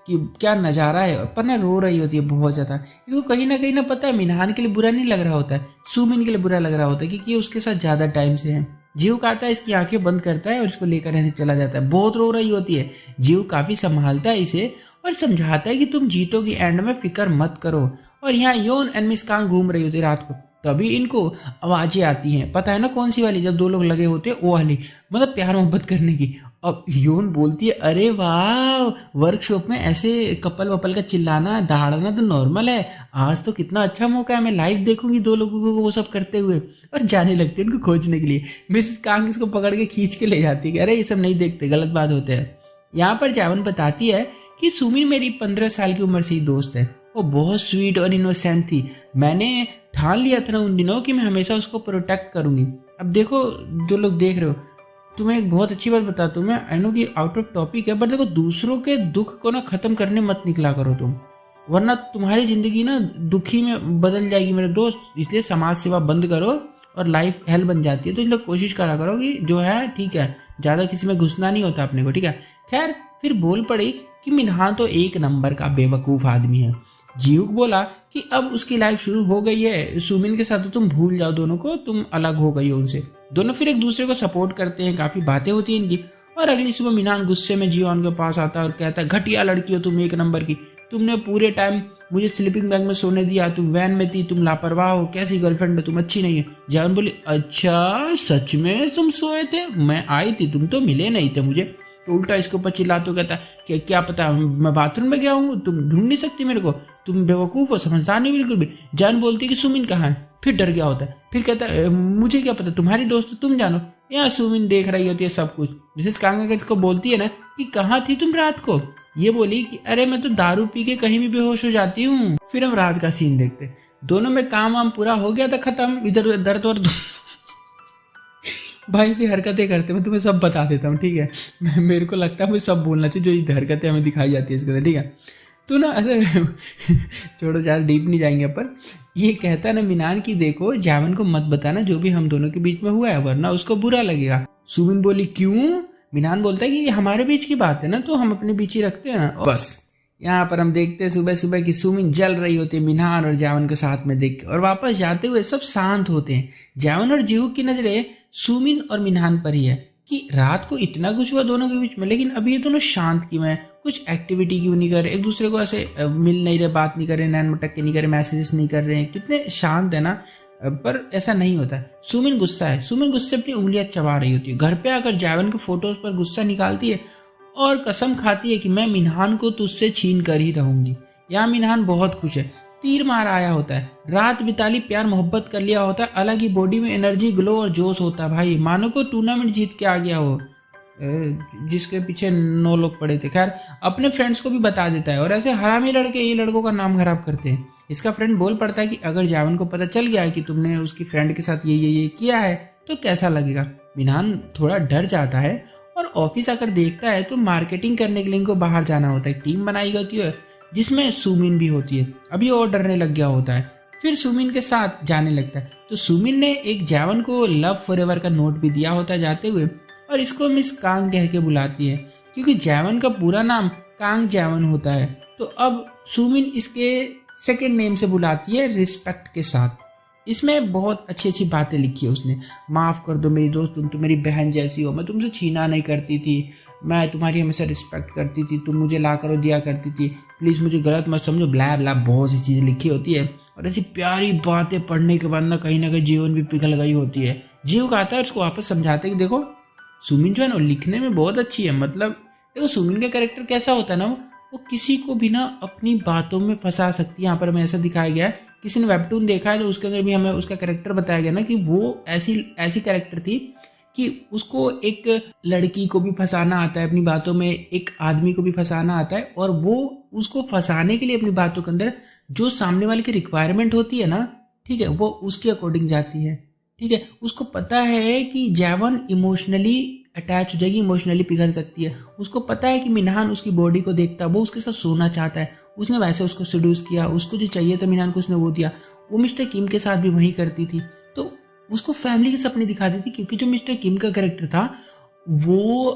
कि क्या नज़ारा है, पर ना रो रही होती है बहुत ज़्यादा। इसको कहीं ना पता है मिनहान के लिए बुरा नहीं लग रहा होता है, सुमिन के लिए बुरा लग रहा होता है, क्योंकि ये उसके साथ ज़्यादा टाइम से है। जीव आता है, इसकी आंखें बंद करता है और इसको लेकर ऐसे चला जाता है। बहुत रो रही होती है। जीव काफ़ी संभालता है इसे और समझाता है कि तुम जीतोगी, एंड में फिक्र मत करो। और यहाँ योन एंड मिस कांग घूम रही होती है रात को, तभी इनको आवाज़ें आती हैं, पता है ना कौन सी वाली, जब दो लोग लगे होते हैं वो वाली, मतलब प्यार मोहब्बत करने की। अब योन बोलती है अरे वाह, वर्कशॉप में ऐसे कपल वपल का चिल्लाना दहाड़ना तो नॉर्मल है, आज तो कितना अच्छा मौका है, मैं लाइव देखूंगी दो लोगों को वो सब करते हुए। और जाने लगती है उनको खोजने के लिए। मिसेस कांग इसको पकड़ के खींच के ले जाती है कि अरे ये सब नहीं देखते, गलत बात होते हैं। यहाँ पर जावन बताती है कि सुमिन मेरी 15 साल की उम्र से ही दोस्त है, वो बहुत स्वीट और इनोसेंट थी, मैंने ठान लिया था ना उन दिनों कि मैं हमेशा उसको प्रोटेक्ट करूंगी। अब देखो जो लोग देख रहे हो, तुम्हें एक बहुत अच्छी बात बताता हूँ मैं, आई नो कि आउट ऑफ टॉपिक है, बट देखो दूसरों के दुख को ना खत्म करने मत निकला करो तुम, वरना तुम्हारी जिंदगी ना दुखी में बदल जाएगी मेरे दोस्त। इसलिए समाज सेवा बंद करो और लाइफ हेल बन जाती है। तो इसलिए कोशिश करा करो कि जो है ठीक है, ज़्यादा किसी में घुसना नहीं होता अपने को, ठीक है। खैर फिर बोल पड़ी कि मिनहान तो एक नंबर का बेवकूफ़ आदमी है। जीवक बोला कि अब उसकी लाइफ शुरू हो गई है, सुमिन के साथ तो तुम भूल जाओ दोनों को, तुम अलग हो गई हो उनसे। दोनों फिर एक दूसरे को सपोर्ट करते हैं, काफ़ी बातें होती हैं इनकी। और अगली सुबह मिनहान गुस्से में जियोन के पास आता है और कहता है घटिया लड़की हो तुम, एक नंबर की, तुमने पूरे टाइम मुझे स्लीपिंग बैग में सोने दिया, तुम वैन में थी, तुम लापरवाह हो, कैसी गर्लफ्रेंड है, तुम अच्छी नहीं है। जैवन बोली अच्छा सच में तुम सोए थे, मैं आई थी, तुम तो मिले नहीं थे मुझे। तो उल्टा इसके ऊपर चिल्ला तो कहता कि क्या पता मैं बाथरूम में गया हूँ, तुम ढूंढ नहीं सकती मेरे को, तुम बेवकूफ़ हो, समझदार नहीं बिल्कुल भी। जैन बोलती कि सुमिन कहाँ है, फिर डर गया होता है, फिर कहता है मुझे क्या पता, तुम्हारी दोस्त तुम जानो। यहाँ सुमिन देख रही होती है सब कुछ। मिसेस कांगा इसको बोलती है ना कि कहाँ थी तुम रात को। ये बोली कि अरे मैं तो दारू पी के कहीं भी बेहोश हो जाती हूँ। फिर हम रात का सीन देखते, दोनों में काम वाम पूरा हो गया था खत्म, इधर दर्द और भाई से हरकतें करते, मैं तुम्हें सब बता देता हूँ, ठीक है। मेरे को लगता है मुझे सब बोलना चाहिए जो हरकतें हमें दिखाई जाती है इसके अंदर, ठीक है। तो ना ऐसे छोड़ो, ज़्यादा डीप नहीं जाएंगे पर ये कहता है ना मिनान की देखो जैवन को मत बताना जो भी हम दोनों के बीच में हुआ है, वरना उसको बुरा लगेगा। सुमिन बोली क्यों? मिनान बोलता है कि ये हमारे बीच की बात है ना, तो हम अपने बीच ही रखते हैं ना। बस यहाँ पर हम देखते हैं सुबह सुबह की सुमिन जल रही होती है मिनान और जैवन के साथ में देख के, और वापस जाते हुए सब शांत होते हैं। जैवन और जीहू की नजरें सुमिन और मिनान पर ही है कि रात को इतना कुछ हुआ दोनों के बीच में, लेकिन अभी ये दोनों शांत क्यों है, कुछ एक्टिविटी क्यों नहीं कर रहे, एक दूसरे को ऐसे मिल नहीं रहे, बात नहीं कर रहे, नैन मटक के नहीं कर रहे, मैसेजेस नहीं कर रहे हैं, कितने शांत है ना। पर ऐसा नहीं होता है। सुमिन गुस्सा है, सुमिन गुस्से अपनी उंगलियां चबा रही होती है। घर पे आकर जैवन के फोटोज पर गुस्सा निकालती है और कसम खाती है कि मैं मिनहान को तुझसे छीन कर ही रहूंगी। यहाँ मिनहान बहुत खुश है, तीर मार आया होता है, रात बिताली, प्यार मोहब्बत कर लिया होता है, अलग ही बॉडी में एनर्जी, ग्लो और जोश होता है भाई, मानो को टूर्नामेंट जीत के आ गया हो, जिसके पीछे 9 लोग पड़े थे। खैर अपने फ्रेंड्स को भी बता देता है, और ऐसे हरामी लड़के ये लड़कों का नाम खराब करते हैं। इसका फ्रेंड बोल पड़ता है कि अगर जैवन को पता चल गया है कि तुमने उसकी फ्रेंड के साथ ये किया है तो कैसा लगेगा। मिनहान थोड़ा डर जाता है और ऑफिस आकर देखता है तो मार्केटिंग करने के लिए इनको बाहर जाना होता है। टीम बनाई होती है जिसमें सुमिन भी होती है। अभी और डरने लग गया होता है, फिर सुमिन के साथ जाने लगता है। तो सुमिन ने एक जैवन को लव फॉरएवर का नोट भी दिया होता है जाते हुए, और इसको मिस कांग कह के बुलाती है क्योंकि जैवन का पूरा नाम कांग जैवन होता है। तो अब सुमिन इसके सेकेंड नेम से बुलाती है रिस्पेक्ट के साथ। इसमें बहुत अच्छी अच्छी बातें लिखी है उसने। माफ़ कर दो मेरी दोस्त, तुम तो मेरी बहन जैसी हो, मैं तुमसे छीना नहीं करती थी, मैं तुम्हारी हमेशा रिस्पेक्ट करती थी, तुम मुझे ला कर और दिया करती थी, प्लीज़ मुझे गलत मत समझो, ब्ला ब्ला, बहुत सी चीज़ें लिखी होती है। और ऐसी प्यारी बातें पढ़ने के बाद ना कहीं जीवन भी पिघल गई होती है। जीव कहता है उसको वापस समझाते कि देखो सुमिन जो है ना लिखने में बहुत अच्छी है। मतलब देखो सुमिन का कैरेक्टर कैसा होता है ना, वो किसी को भी ना अपनी बातों में फंसा सकती है। यहाँ पर हमें ऐसा दिखाया गया है, किसी ने वेबटून देखा है तो उसके अंदर भी हमें उसका कैरेक्टर बताया गया ना कि वो ऐसी कैरेक्टर थी कि उसको एक लड़की को भी फंसाना आता है अपनी बातों में, एक आदमी को भी फंसाना आता है, और वो उसको फंसाने के लिए अपनी बातों के अंदर जो सामने वाले की रिक्वायरमेंट होती है ना, ठीक है, वो उसके अकॉर्डिंग जाती है। ठीक है, उसको पता है कि जैवन इमोशनली अटैच हो जाएगी, इमोशनली पिघल सकती है। उसको पता है कि मिनहान उसकी बॉडी को देखता है, वो उसके साथ सोना चाहता है, उसने वैसे उसको सीड्यूस किया, उसको जो चाहिए था मिनहान को उसने वो दिया। वो मिस्टर किम के साथ भी वही करती थी, तो उसको फैमिली के सपने दिखाती थी। क्योंकि जो मिस्टर किम का कैरेक्टर था वो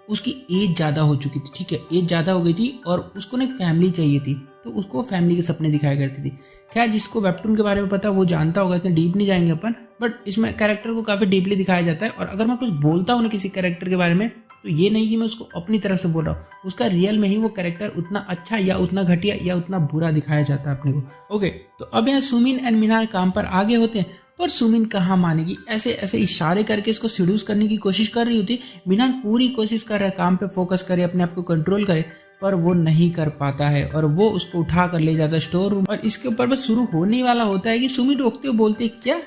उसकी एज ज़्यादा हो चुकी थी, ठीक है, एज ज़्यादा हो गई थी और उसको ना एक फैमिली चाहिए थी, तो उसको फैमिली के सपने दिखाया करती थी। खैर जिसको वेबटून के बारे में पता वो जानता होगा, इतने डीप नहीं जाएंगे अपन, बट इसमें कैरेक्टर को काफ़ी डीपली दिखाया जाता है। और अगर मैं कुछ बोलता हूँ ना किसी कैरेक्टर के बारे में, तो ये नहीं कि मैं उसको अपनी तरफ से बोल रहा हूँ, उसका रियल में ही वो कैरेक्टर उतना अच्छा या उतना घटिया या उतना बुरा दिखाया जाता है अपने को। ओके, तो अब यहाँ सुमिन एंड मिनहान काम पर आगे होते हैं, पर सुमिन कहाँ मानेगी, ऐसे ऐसे इशारे करके इसको सीड्यूस करने की कोशिश कर रही होती। मिनहान पूरी कोशिश कर रहा है काम पे फोकस करे, अपने आप को कंट्रोल करे, पर वो नहीं कर पाता है और वो उसको उठा कर ले जाता है स्टोर रूम। और इसके ऊपर बस शुरू होने वाला होता है कि सुमिन रोकते हुए बोलते क्या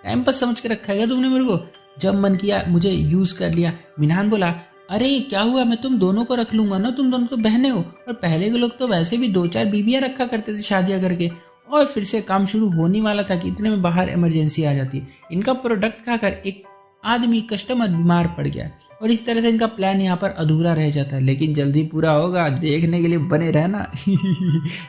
टाइम पर समझ के रखा है तुमने मेरे को, जब मन किया मुझे यूज कर लिया। मिनहान बोला अरे क्या हुआ, मैं तुम दोनों को रख लूंगा ना, तुम दोनों तो बहने हो। और पहले के लोग तो वैसे भी 2-4 बीबियां रखा करते थे शादियां करके। और फिर से काम शुरू होने वाला था कि इतने में बाहर इमरजेंसी आ जाती है। इनका प्रोडक्ट खाकर एक आदमी कस्टमर बीमार पड़ गया और इस तरह से इनका प्लान यहाँ पर अधूरा रह जाता है, लेकिन जल्दी पूरा होगा, देखने के लिए बने रहना।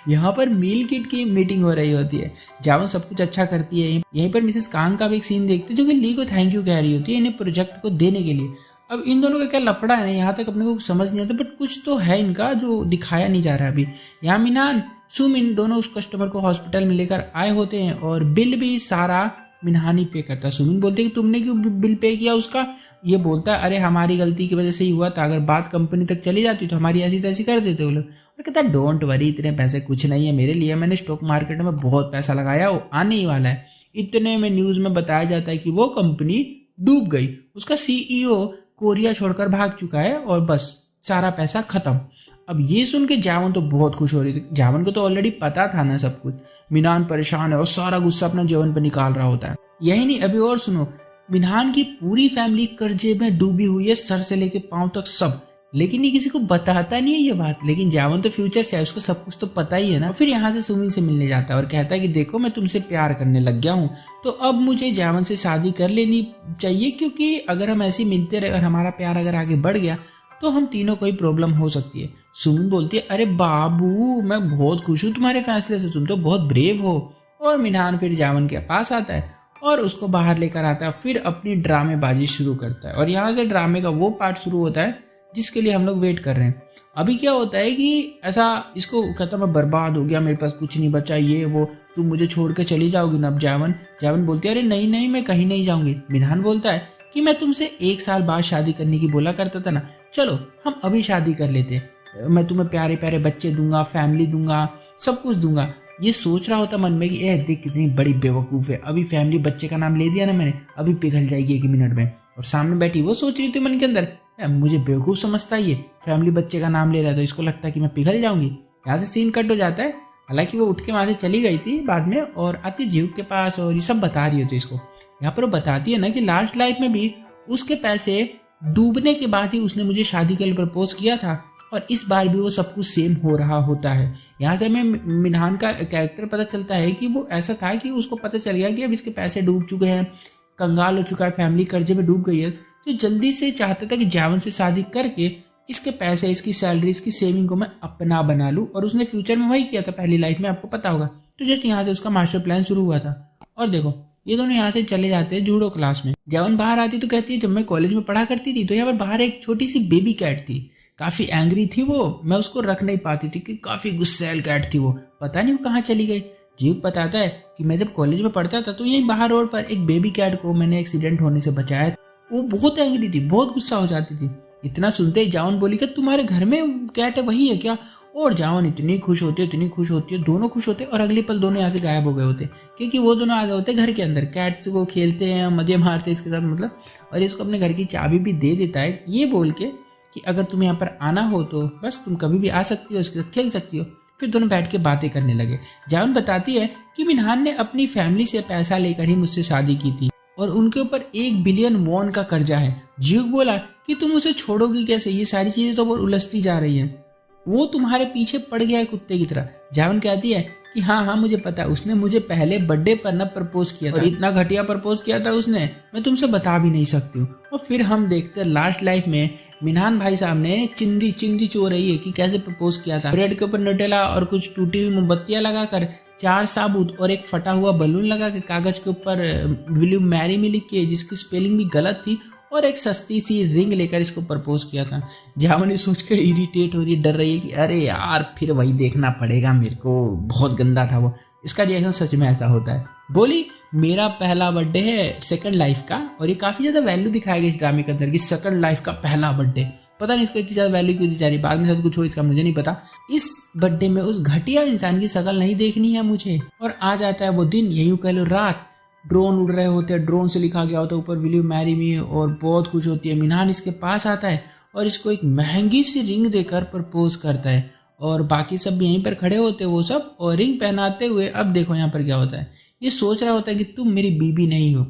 यहाँ पर मील किट की मीटिंग हो रही होती है, जैवन सब कुछ अच्छा करती है। यहीं पर मिसेस कांग का भी एक सीन देखते हैं जो कि ली को थैंक यू कह रही होती है इन्हें प्रोजेक्ट को देने के लिए। अब इन दोनों का क्या लफड़ा है ना, यहाँ तक अपने को समझ नहीं आता, बट कुछ तो है इनका जो दिखाया नहीं जा रहा अभी। यहाँ मिनहान सुमिन दोनों उस कस्टमर को हॉस्पिटल में लेकर आए होते हैं और बिल भी सारा मिनहान ही पे करता है। सुमिन बोलते है कि तुमने क्यों बिल पे किया उसका। ये बोलता है अरे हमारी गलती की वजह से ही हुआ था, अगर बात कंपनी तक चली जाती तो हमारी ऐसी तैसी कर देते वो लोग। और कहता है डोंट वरी, इतने पैसे कुछ नहीं है मेरे लिए, मैंने स्टॉक मार्केट में बहुत पैसा लगाया, वो आने ही वाला है। इतने में न्यूज़ में बताया जाता है कि वो कंपनी डूब गई, उसका CEO कोरिया छोड़कर भाग चुका है और बस सारा पैसा खत्म। अब ये सुन के जावन तो बहुत खुश हो रही थी। जावन को तो ऑलरेडी पता था ना सब कुछ। मिनहान परेशान है और सारा गुस्सा अपना जवन पर निकाल रहा होता है। यही नहीं, अभी और सुनो, मिनहान की पूरी फैमिली कर्जे में डूबी हुई है, सर से लेके पांव तक सब। लेकिन ये किसी को बताता नहीं है ये बात। लेकिन जावन तो फ्यूचर से है, उसको सब कुछ तो पता ही है ना। फिर यहाँ से सुमिन से मिलने जाता है और कहता है कि देखो मैं तुमसे प्यार करने लग गया हूँ, तो अब मुझे जावन से शादी कर लेनी चाहिए, क्योंकि अगर हम ऐसे मिलते रहे और हमारा प्यार अगर आगे बढ़ गया तो हम तीनों को ही प्रॉब्लम हो सकती है। सुमिन बोलती है अरे बाबू मैं बहुत खुश हूँ तुम्हारे फैसले से, तुम तो बहुत ब्रेव हो। और मिनहान फिर जावन के पास आता है और उसको बाहर लेकर आता है, फिर अपनी ड्रामेबाजी शुरू करता है। और यहाँ से ड्रामे का वो पार्ट शुरू होता है जिसके लिए हम लोग वेट कर रहे हैं। अभी क्या होता है कि ऐसा इसको कहता मैं बर्बाद हो गया, मेरे पास कुछ नहीं बचा, ये वो, तुम मुझे छोड़ के चली जाओगी ना। अब जावन बोलती है अरे नहीं नहीं मैं कहीं नहीं जाऊंगी। मिनहान बोलता है कि मैं तुमसे 1 साल बाद शादी करने की बोला करता था ना, चलो हम अभी शादी कर लेते, मैं तुम्हें प्यारे प्यारे बच्चे दूंगा, फैमिली दूंगा, सब कुछ दूंगा। ये सोच रहा होता मन में कि देख कितनी बड़ी बेवकूफ़ है, अभी फैमिली बच्चे का नाम ले दिया ना मैंने, अभी पिघल जाएगी 1 मिनट में। और सामने बैठी वो सोच रही थी मन के अंदर मुझे बेवकूफ़ समझता है, ये फैमिली बच्चे का नाम ले रहा था, इसको लगता है कि मैं पिघल जाऊंगी। यहाँ से सीन कट हो जाता है। हालांकि वो उठ के वहाँ से चली गई थी बाद में और आती जीव के पास और ये सब बता रही होती इसको। यहाँ पर वो बताती है ना कि लास्ट लाइफ में भी उसके पैसे डूबने के बाद ही उसने मुझे शादी के लिए प्रपोज किया था और इस बार भी वो सब कुछ सेम हो रहा होता है। यहाँ से हमें मिनहान का कैरेक्टर पता चलता है कि वो ऐसा था कि उसको पता चल गया कि अब इसके पैसे डूब चुके हैं, कंगाल हो चुका है, फैमिली कर्जे में डूब गई है, तो जल्दी से चाहता था कि जावन से शादी करके इसके पैसे, इसकी सैलरी, इसकी सेविंग को मैं अपना बना लूँ। और उसने फ्यूचर में वही किया था पहली लाइफ में, आपको पता होगा। तो जस्ट यहाँ से उसका मास्टर प्लान शुरू हुआ था। और देखो ये दोनों यहाँ से चले जाते हैं जूडो क्लास में। जावन बाहर आती तो कहती है जब मैं कॉलेज में पढ़ा करती थी तो यहाँ पर बाहर एक छोटी सी बेबी कैट थी, काफ़ी एंग्री थी वो, मैं उसको रख नहीं पाती थी कि काफ़ी गुस्सैल कैट थी वो, पता नहीं वो कहाँ चली गई। जीव बताता है कि मैं जब कॉलेज में पढ़ता था तो यहीं बाहर रोड पर एक बेबी कैट को मैंने एक्सीडेंट होने से बचाया। वो बहुत एंग्री थी, बहुत गुस्सा हो जाती थी। इतना सुनते ही जावन बोली कि तुम्हारे घर में कैट है वही है क्या। और जावन इतनी खुश होती है, इतनी खुश होती है, दोनों खुश होते हैं। और अगले पल दोनों यहाँ से गायब हो गए होते क्योंकि वो दोनों आ गए होते घर के अंदर, कैट्स को खेलते हैं, मजे मारते हैं इसके साथ मतलब। और इसको अपने घर की चाबी भी दे देता है ये बोल के कि अगर तुम्हें यहाँ पर आना हो तो बस तुम कभी भी आ सकती हो, इसके साथ खेल सकती हो। फिर दोनों बैठ के बातें करने लगे। जावन बताती है कि मिनहान ने अपनी फैमिली से पैसा लेकर ही मुझसे शादी की थी और उनके ऊपर 1 बिलियन वॉन का कर्जा है। जीव बोला कि तुम उसे छोड़ोगी कैसे, ये सारी चीजें तो बहुत उलझती जा रही हैं, वो तुम्हारे पीछे पड़ गया है कुत्ते की तरह। जावन कहती है कि हाँ मुझे पता है, उसने मुझे पहले बर्थडे पर न प्रपोज किया था और इतना घटिया प्रपोज किया था उसने, मैं तुमसे बता भी नहीं सकती हूँ। और फिर हम देखते हैं लास्ट लाइफ में मिनहान भाई साहब ने चिंदी चो रही है कि कैसे प्रपोज किया था। ब्रेड के ऊपर नटेला और कुछ टूटी हुई मोमबत्तियां लगाकर, 4 साबुत और एक फटा हुआ बलून लगा के कागज के ऊपर विल यू मैरी मी लिख के, जिसकी स्पेलिंग भी गलत थी, और एक सस्ती सी रिंग लेकर इसको प्रपोज किया था। जावन ये सोचकर इरिटेट हो रही है, डर रही है कि अरे यार फिर वही देखना पड़ेगा मेरे को, बहुत गंदा था वो। इसका रिएक्शन सच में ऐसा होता है। बोली मेरा पहला बर्थडे है सेकंड लाइफ का, और ये काफ़ी ज़्यादा वैल्यू दिखाया गया इस ड्रामे के अंदर कि सेकंड लाइफ का पहला बर्थडे। पता नहीं इसको इतनी ज़्यादा वैल्यू क्यों दी जा रही, बाद में सब कुछ हो इसका मुझे नहीं पता। इस बर्थडे में उस घटिया इंसान की शक्ल नहीं देखनी है मुझे। और आ जाता है वो दिन, यही कह लो रात, ड्रोन उड़ रहे होते हैं, ड्रोन से लिखा गया होता है ऊपर विल यू मैरी मी, और बहुत खुश होती है। मिनहान इसके पास आता है और इसको एक महंगी सी रिंग देकर प्रपोज करता है और बाकी सब भी यहीं पर खड़े होते हैं वो सब, और रिंग पहनाते हुए अब देखो यहाँ पर क्या होता है। ये सोच रहा होता है कि तुम मेरी बीबी नहीं हो,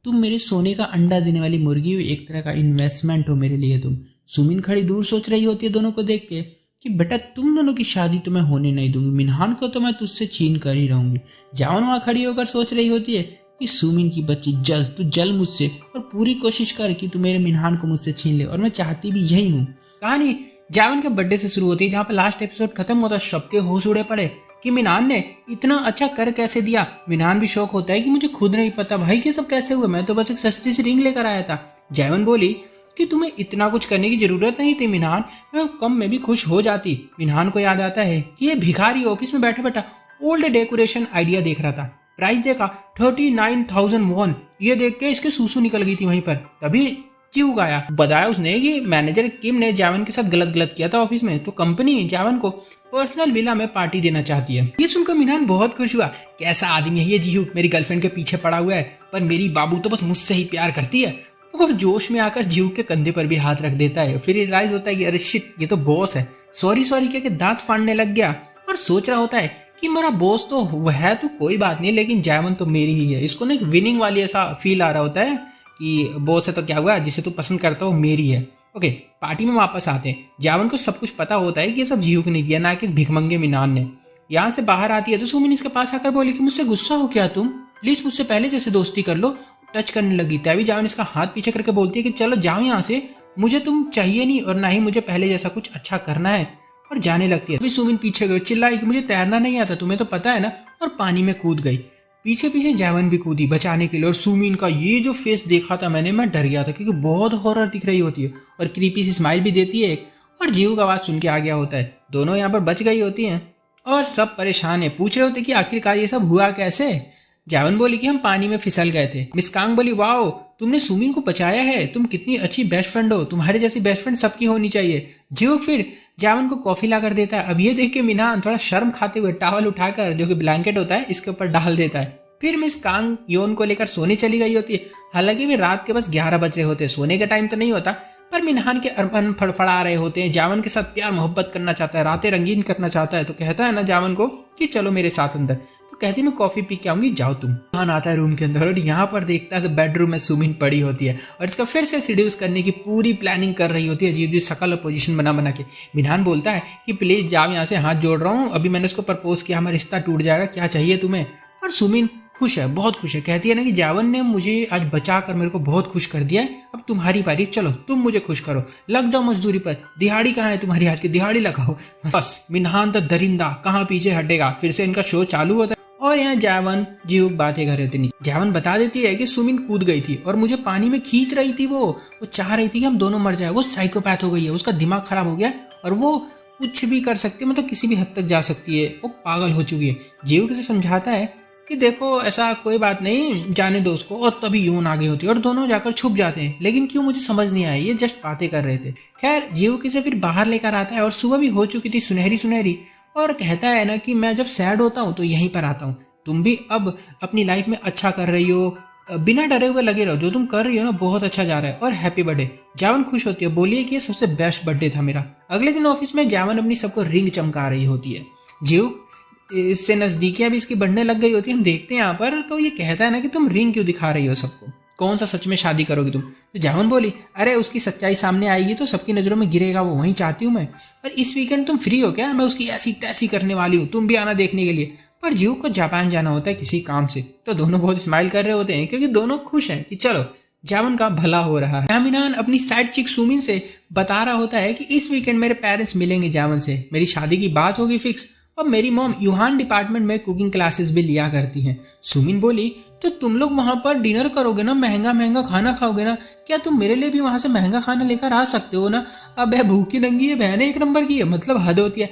तुम मेरे सोने का अंडा देने वाली मुर्गी हो, एक तरह का इन्वेस्टमेंट हो मेरे लिए तुम। सुमिन खड़ी दूर सोच रही होती है दोनों को देख के कि बेटा तुम दोनों की शादी तो मैं होने नहीं दूंगी, मिनहान को तो मैं तुझसे छीन कर ही रहूंगी। जावन वहाँ खड़ी होकर सोच रही होती है कि सुमिन की बच्ची तू जल मुझसे, और पूरी कोशिश कर कि तू मेरे मिनहान को मुझसे छीन ले, और मैं चाहती भी यही हूँ। कहानी जावन के बर्थडे से शुरू होती है, जहाँ पर लास्ट एपिसोड खत्म होता है सबके होश उड़े पड़े कि मिनहान ने इतना अच्छा कर कैसे दिया। मिनहान भी शौक होता है कि मुझे खुद नहीं पता भाई कि सब कैसे हुए, मैं तो बस एक सस्ती सी रिंग लेकर आया था। जावन बोली कि तुम्हें इतना कुछ करने की जरूरत नहीं थी मिनहान, मैं कम में भी खुश हो जाती। मिनहान को याद आता है कि ये भिखारी ऑफिस में बैठा बैठा ओल्ड डेकोरेशन आइडिया देख रहा था। प्राइस देखा 39,000 वॉन। ये देख के इसके सूसू निकल गई थी वहीं पर। तभी जीवुक आया, बताया उसने कि मैनेजर किम ने जावन के साथ गलत किया था ऑफिस में, तो कंपनी जावन को पर्सनल विला में पार्टी देना चाहती है। ये सुनकर मिनहान बहुत खुश हुआ। कैसा आदमी है ये जीवुक, मेरी गर्लफ्रेंड के पीछे पड़ा हुआ है, पर मेरी बाबू तो बस मुझसे ही प्यार करती है। और जोश में आकर जीवुक के कंधे पर भी हाथ रख देता है। फिर रियलाइज होता है कि अरे शिट, ये तो बॉस है। सॉरी कह के दांत फाड़ने लग गया और सोच रहा होता है कि मेरा बॉस तो है तो कोई बात नहीं, लेकिन जावन तो मेरी ही है। इसको ना एक विनिंग वाली ऐसा फील आ रहा होता है कि बॉस है तो क्या हुआ, जिसे तू पसंद करता हो मेरी है। ओके, पार्टी में वापस आते हैं। जावन को सब कुछ पता होता है कि ये सब जीवुक ने किया, ना कि भिखमंगे मिनहान ने। यहाँ से बाहर आती है तो सुमिन इसके पास आकर बोली कि मुझसे गुस्सा हो क्या तुम, प्लीज मुझसे पहले जैसे दोस्ती कर लो। टच करने लगी तभी जावन इसका हाथ पीछे करके बोलती है कि चलो जाओ यहाँ से, मुझे तुम चाहिए नहीं और ना ही मुझे पहले जैसा कुछ अच्छा करना है, और जाने लगती है। अभी सुमिन पीछे गई, चिल्लाई कि मुझे तैरना नहीं आता, तुम्हें तो पता है ना, और पानी में कूद गई। पीछे पीछे जावन भी कूदी बचाने के लिए। और सुमिन का ये जो फेस देखा था मैंने, मैं डर गया था क्योंकि बहुत हॉरर दिख रही होती है और क्रीपी सी स्माइल भी देती है एक, और जीवुक आवाज सुन के आ गया होता है। दोनों यहाँ पर बच गई होती हैं और सब परेशान है, पूछ रहे होते कि आखिरकार ये सब हुआ कैसे। जावन बोली कि हम पानी में फिसल गए थे। मिस कांग बोली वाओ, तुमने सुमिन को बचाया है, तुम कितनी अच्छी बेस्ट फ्रेंड हो, तुम्हारे जैसी बेस्ट फ्रेंड सबकी होनी चाहिए। जीवुक फिर जावन को कॉफी ला कर देता है। अब ये देख के मिनहान थोड़ा शर्म खाते हुए टॉवल उठाकर, जो कि ब्लैंकेट होता है, इसके ऊपर डाल देता है। फिर मिस कांग योन को लेकर सोने चली गई होती है। हालांकि वे रात के बस 11 बज रहे होते हैं, सोने का टाइम तो नहीं होता, पर मिनहान के अरमान फड़फड़ा रहे होते हैं। जावन के साथ प्यार मोहब्बत करना चाहता है, रातें रंगीन करना चाहता है, तो कहता है ना जावन को कि चलो मेरे साथ अंदर। तो कहती मैं कॉफी पी के आऊंगी, जाओ तुम। मिनहान आता है रूम के अंदर और यहाँ पर देखता है तो बेडरूम में सुमिन पड़ी होती है और इसका फिर से सीड्यूस करने की पूरी प्लानिंग कर रही होती है, अजीब अजीब शक्ल और पोजीशन बना के। मिनहान बोलता है कि प्लीज जाओ यहाँ से, हाथ जोड़ रहा हूँ, अभी मैंने उसको प्रपोज किया, हमारा रिश्ता टूट जाएगा, क्या चाहिए तुम्हें। पर सुमिन खुश है, बहुत खुश है। कहती है ना कि जावन ने मुझे आज बचा कर मेरे को बहुत खुश कर दिया है, अब तुम्हारी बारी, चलो तुम मुझे खुश करो, लग जाओ मजदूरी पर। दिहाड़ी कहाँ है तुम्हारी, आज की दिहाड़ी लगाओ। बस मिनहान तो दरिंदा कहाँ पीछे हटेगा। फिर से इनका शो चालू होता है और यहाँ जावन जीवुक बातें कर रहे थे। जावन बता देती है कि सुमिन कूद गई थी और मुझे पानी में खींच रही थी, वो चाह रही थी कि हम दोनों मर जाए। वो साइकोपैथ हो गई है, उसका दिमाग खराब हो गया और वो कुछ भी कर सकती है, मतलब किसी भी हद तक जा सकती है, वो पागल हो चुकी है। जीवुक से समझाता है कि देखो ऐसा कोई बात नहीं, जाने दो उसको। और तभी योन आ गई होती है और दोनों जाकर छुप जाते हैं, लेकिन क्यों मुझे समझ नहीं आया, ये जस्ट बातें कर रहे थे। खैर जीवुक इसे फिर बाहर लेकर आता है और सुबह भी हो चुकी थी सुनहरी, और कहता है ना कि मैं जब सैड होता हूँ तो यहीं पर आता हूँ, तुम भी अब अपनी लाइफ में अच्छा कर रही हो, बिना डरे हुए लगे रहो, जो तुम कर रही हो ना बहुत अच्छा जा रहा है, और हैप्पी बर्थडे। जावन खुश होती है, बोलिए कि ये सबसे बेस्ट बर्थडे था मेरा। अगले दिन ऑफिस में जावन अपनी सबको रिंग चमका रही होती है। जीवुक इससे नजदीकियां भी इसकी बढ़ने लग गई होती है। हम देखते हैं यहाँ पर, तो ये कहता है ना कि तुम रिंग क्यों दिखा रही हो सबको, कौन सा सच में शादी करोगी तुम। तो जावन बोली अरे उसकी सच्चाई सामने आएगी तो सबकी नज़रों में गिरेगा वो, वहीं चाहती हूँ मैं। और इस वीकेंड तुम फ्री हो क्या, मैं उसकी ऐसी तैसी करने वाली हूँ, तुम भी आना देखने के लिए। पर जीवुक को जापान जाना होता है किसी काम से, तो दोनों बहुत स्माइल कर रहे होते हैं क्योंकि दोनों खुश हैं कि चलो जावन का भला हो रहा है। मिनहान अपनी साइड चिक सुमिन से बता रहा होता है कि इस वीकेंड मेरे पेरेंट्स मिलेंगे जावन से, मेरी शादी की बात होगी फिक्स, और मेरी मॉम यूहान डिपार्टमेंट में कुकिंग क्लासेस भी लिया करती हैं। सुमिन बोली तो तुम लोग वहाँ पर डिनर करोगे ना, महंगा महंगा खाना खाओगे ना, क्या तुम मेरे लिए भी वहाँ से महंगा खाना लेकर आ सकते हो ना। अब है भूखी नंगी है, बहन एक नंबर की है, मतलब हद होती है।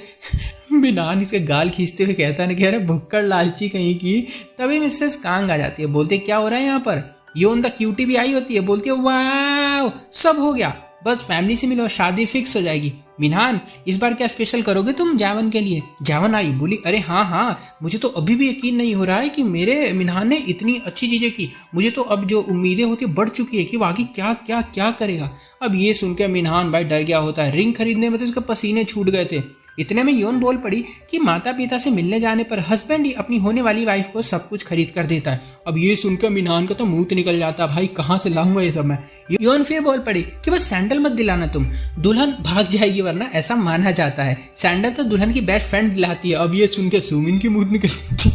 मिनहान इसके गाल खींचते हुए कहता है ना कि अरे भुक्कड़ लालची कहीं की। तभी मिसेस कांग आ जाती है, बोलते क्या हो रहा है यहाँ पर। योन द क्यूटी भी आई होती है, बोलती है वाह सब हो गया, बस फैमिली से मिलो, शादी फिक्स हो जाएगी। मिनहान इस बार क्या स्पेशल करोगे तुम जावन के लिए। जावन आई, बोली अरे हाँ, मुझे तो अभी भी यकीन नहीं हो रहा है कि मेरे मिनहान ने इतनी अच्छी चीजें की, मुझे तो अब जो उम्मीदें होती बढ़ चुकी है कि वो आगे क्या क्या क्या करेगा। अब ये सुनकर मिनहान भाई डर गया होता है, रिंग खरीदने में तो उसके पसीने छूट गए थे। इतने में योन बोल पड़ी कि माता पिता से मिलने जाने पर हस्बैंड ही अपनी होने वाली वाइफ को सब कुछ खरीद कर देता है। अब ये सुनकर मिनहान का तो मुंह निकल जाता है, भाई कहाँ से लाऊंगा ये सब मैं। योन फिर बोल पड़ी कि बस सैंडल मत दिलाना तुम, दुल्हन भाग जाएगी, वरना ऐसा माना जाता है, सैंडल तो दुल्हन की बेस्ट फ्रेंड दिलाती है। अब ये सुन के सुमिन की मुंह निकल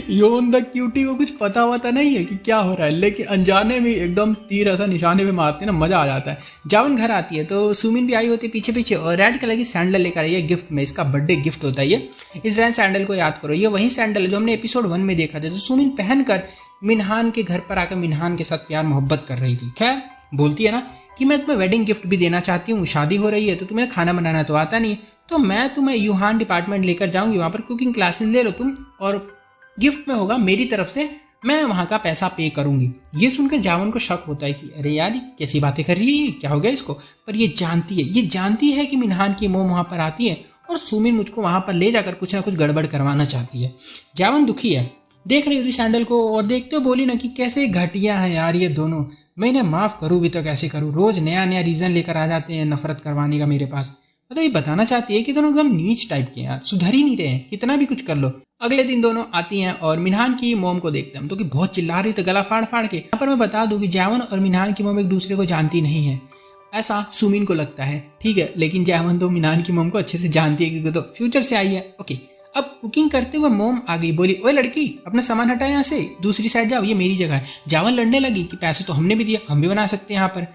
योन द क्यूटी को कुछ पता वता नहीं है कि क्या हो रहा है, लेकिन अनजाने में एकदम तीर ऐसा निशाने पे मारते हैं ना, मजा आ जाता है। जावन घर आती है तो सुमिन भी आई होती है पीछे पीछे, और रेड कलर की सैंडल लेकर आई है गिफ्ट में, इसका बर्थडे गिफ्ट होता है ये। इस रेड सैंडल को याद करो, ये वही सैंडल है जो हमने एपिसोड 1 में देखा था, तो सुमिन पहनकर मिनहान के घर पर आकर मिनहान के साथ प्यार मोहब्बत कर रही थी। खैर बोलती है ना कि मैं तुम्हें वेडिंग गिफ्ट भी देना चाहती हूँ, शादी हो रही है तो तुम्हें खाना बनाना तो आता नहीं, तो मैं तुम्हें यूहान डिपार्टमेंट लेकर जाऊंगी, वहाँ पर कुकिंग क्लासेस ले लो तुम, और गिफ्ट में होगा मेरी तरफ से, मैं वहाँ का पैसा पे करूंगी। ये सुनकर जावन को शक होता है कि अरे यार ये कैसी बातें कर रही है, क्या हो गया इसको। पर ये जानती है कि मिनहान की मोम वहाँ पर आती है और सुमिन मुझको वहाँ पर ले जाकर कुछ ना कुछ गड़बड़ करवाना चाहती है। जावन दुखी है, देख रही होती सैंडल को और देखते हो बोली ना कि कैसे घटिया है यार ये दोनों, मैं इन्हें माफ़ करूँ भी तो कैसे करूँ, रोज़ नया नया रीज़न लेकर आ जाते हैं नफरत करवाने का मेरे पास। मतलब ये बताना चाहती है कि दोनों एकदम नीच टाइप के यार, सुधर ही नहीं रहे हैं, कितना भी कुछ कर लो। अगले दिन दोनों आती हैं और मिनहान की मोम को देखते हैं तो कि बहुत चिल्ला रही, तो गला फाड़ फाड़ के। यहाँ पर मैं बता दूं कि जावन और मिनहान की मोम एक दूसरे को जानती नहीं है, ऐसा सुमिन को लगता है, ठीक है। लेकिन जावन तो मिनहान की मोम को अच्छे से जानती है क्योंकि तो फ्यूचर से आई है। ओके, अब कुकिंग करते हुए मोम आ गई, बोली ओए लड़की अपना सामान हटा यहाँ से, दूसरी साइड जाओ, ये मेरी जगह है। जावन लड़ने लगी कि पैसे तो हमने भी दिया, हम भी बना सकते हैं यहाँ पर,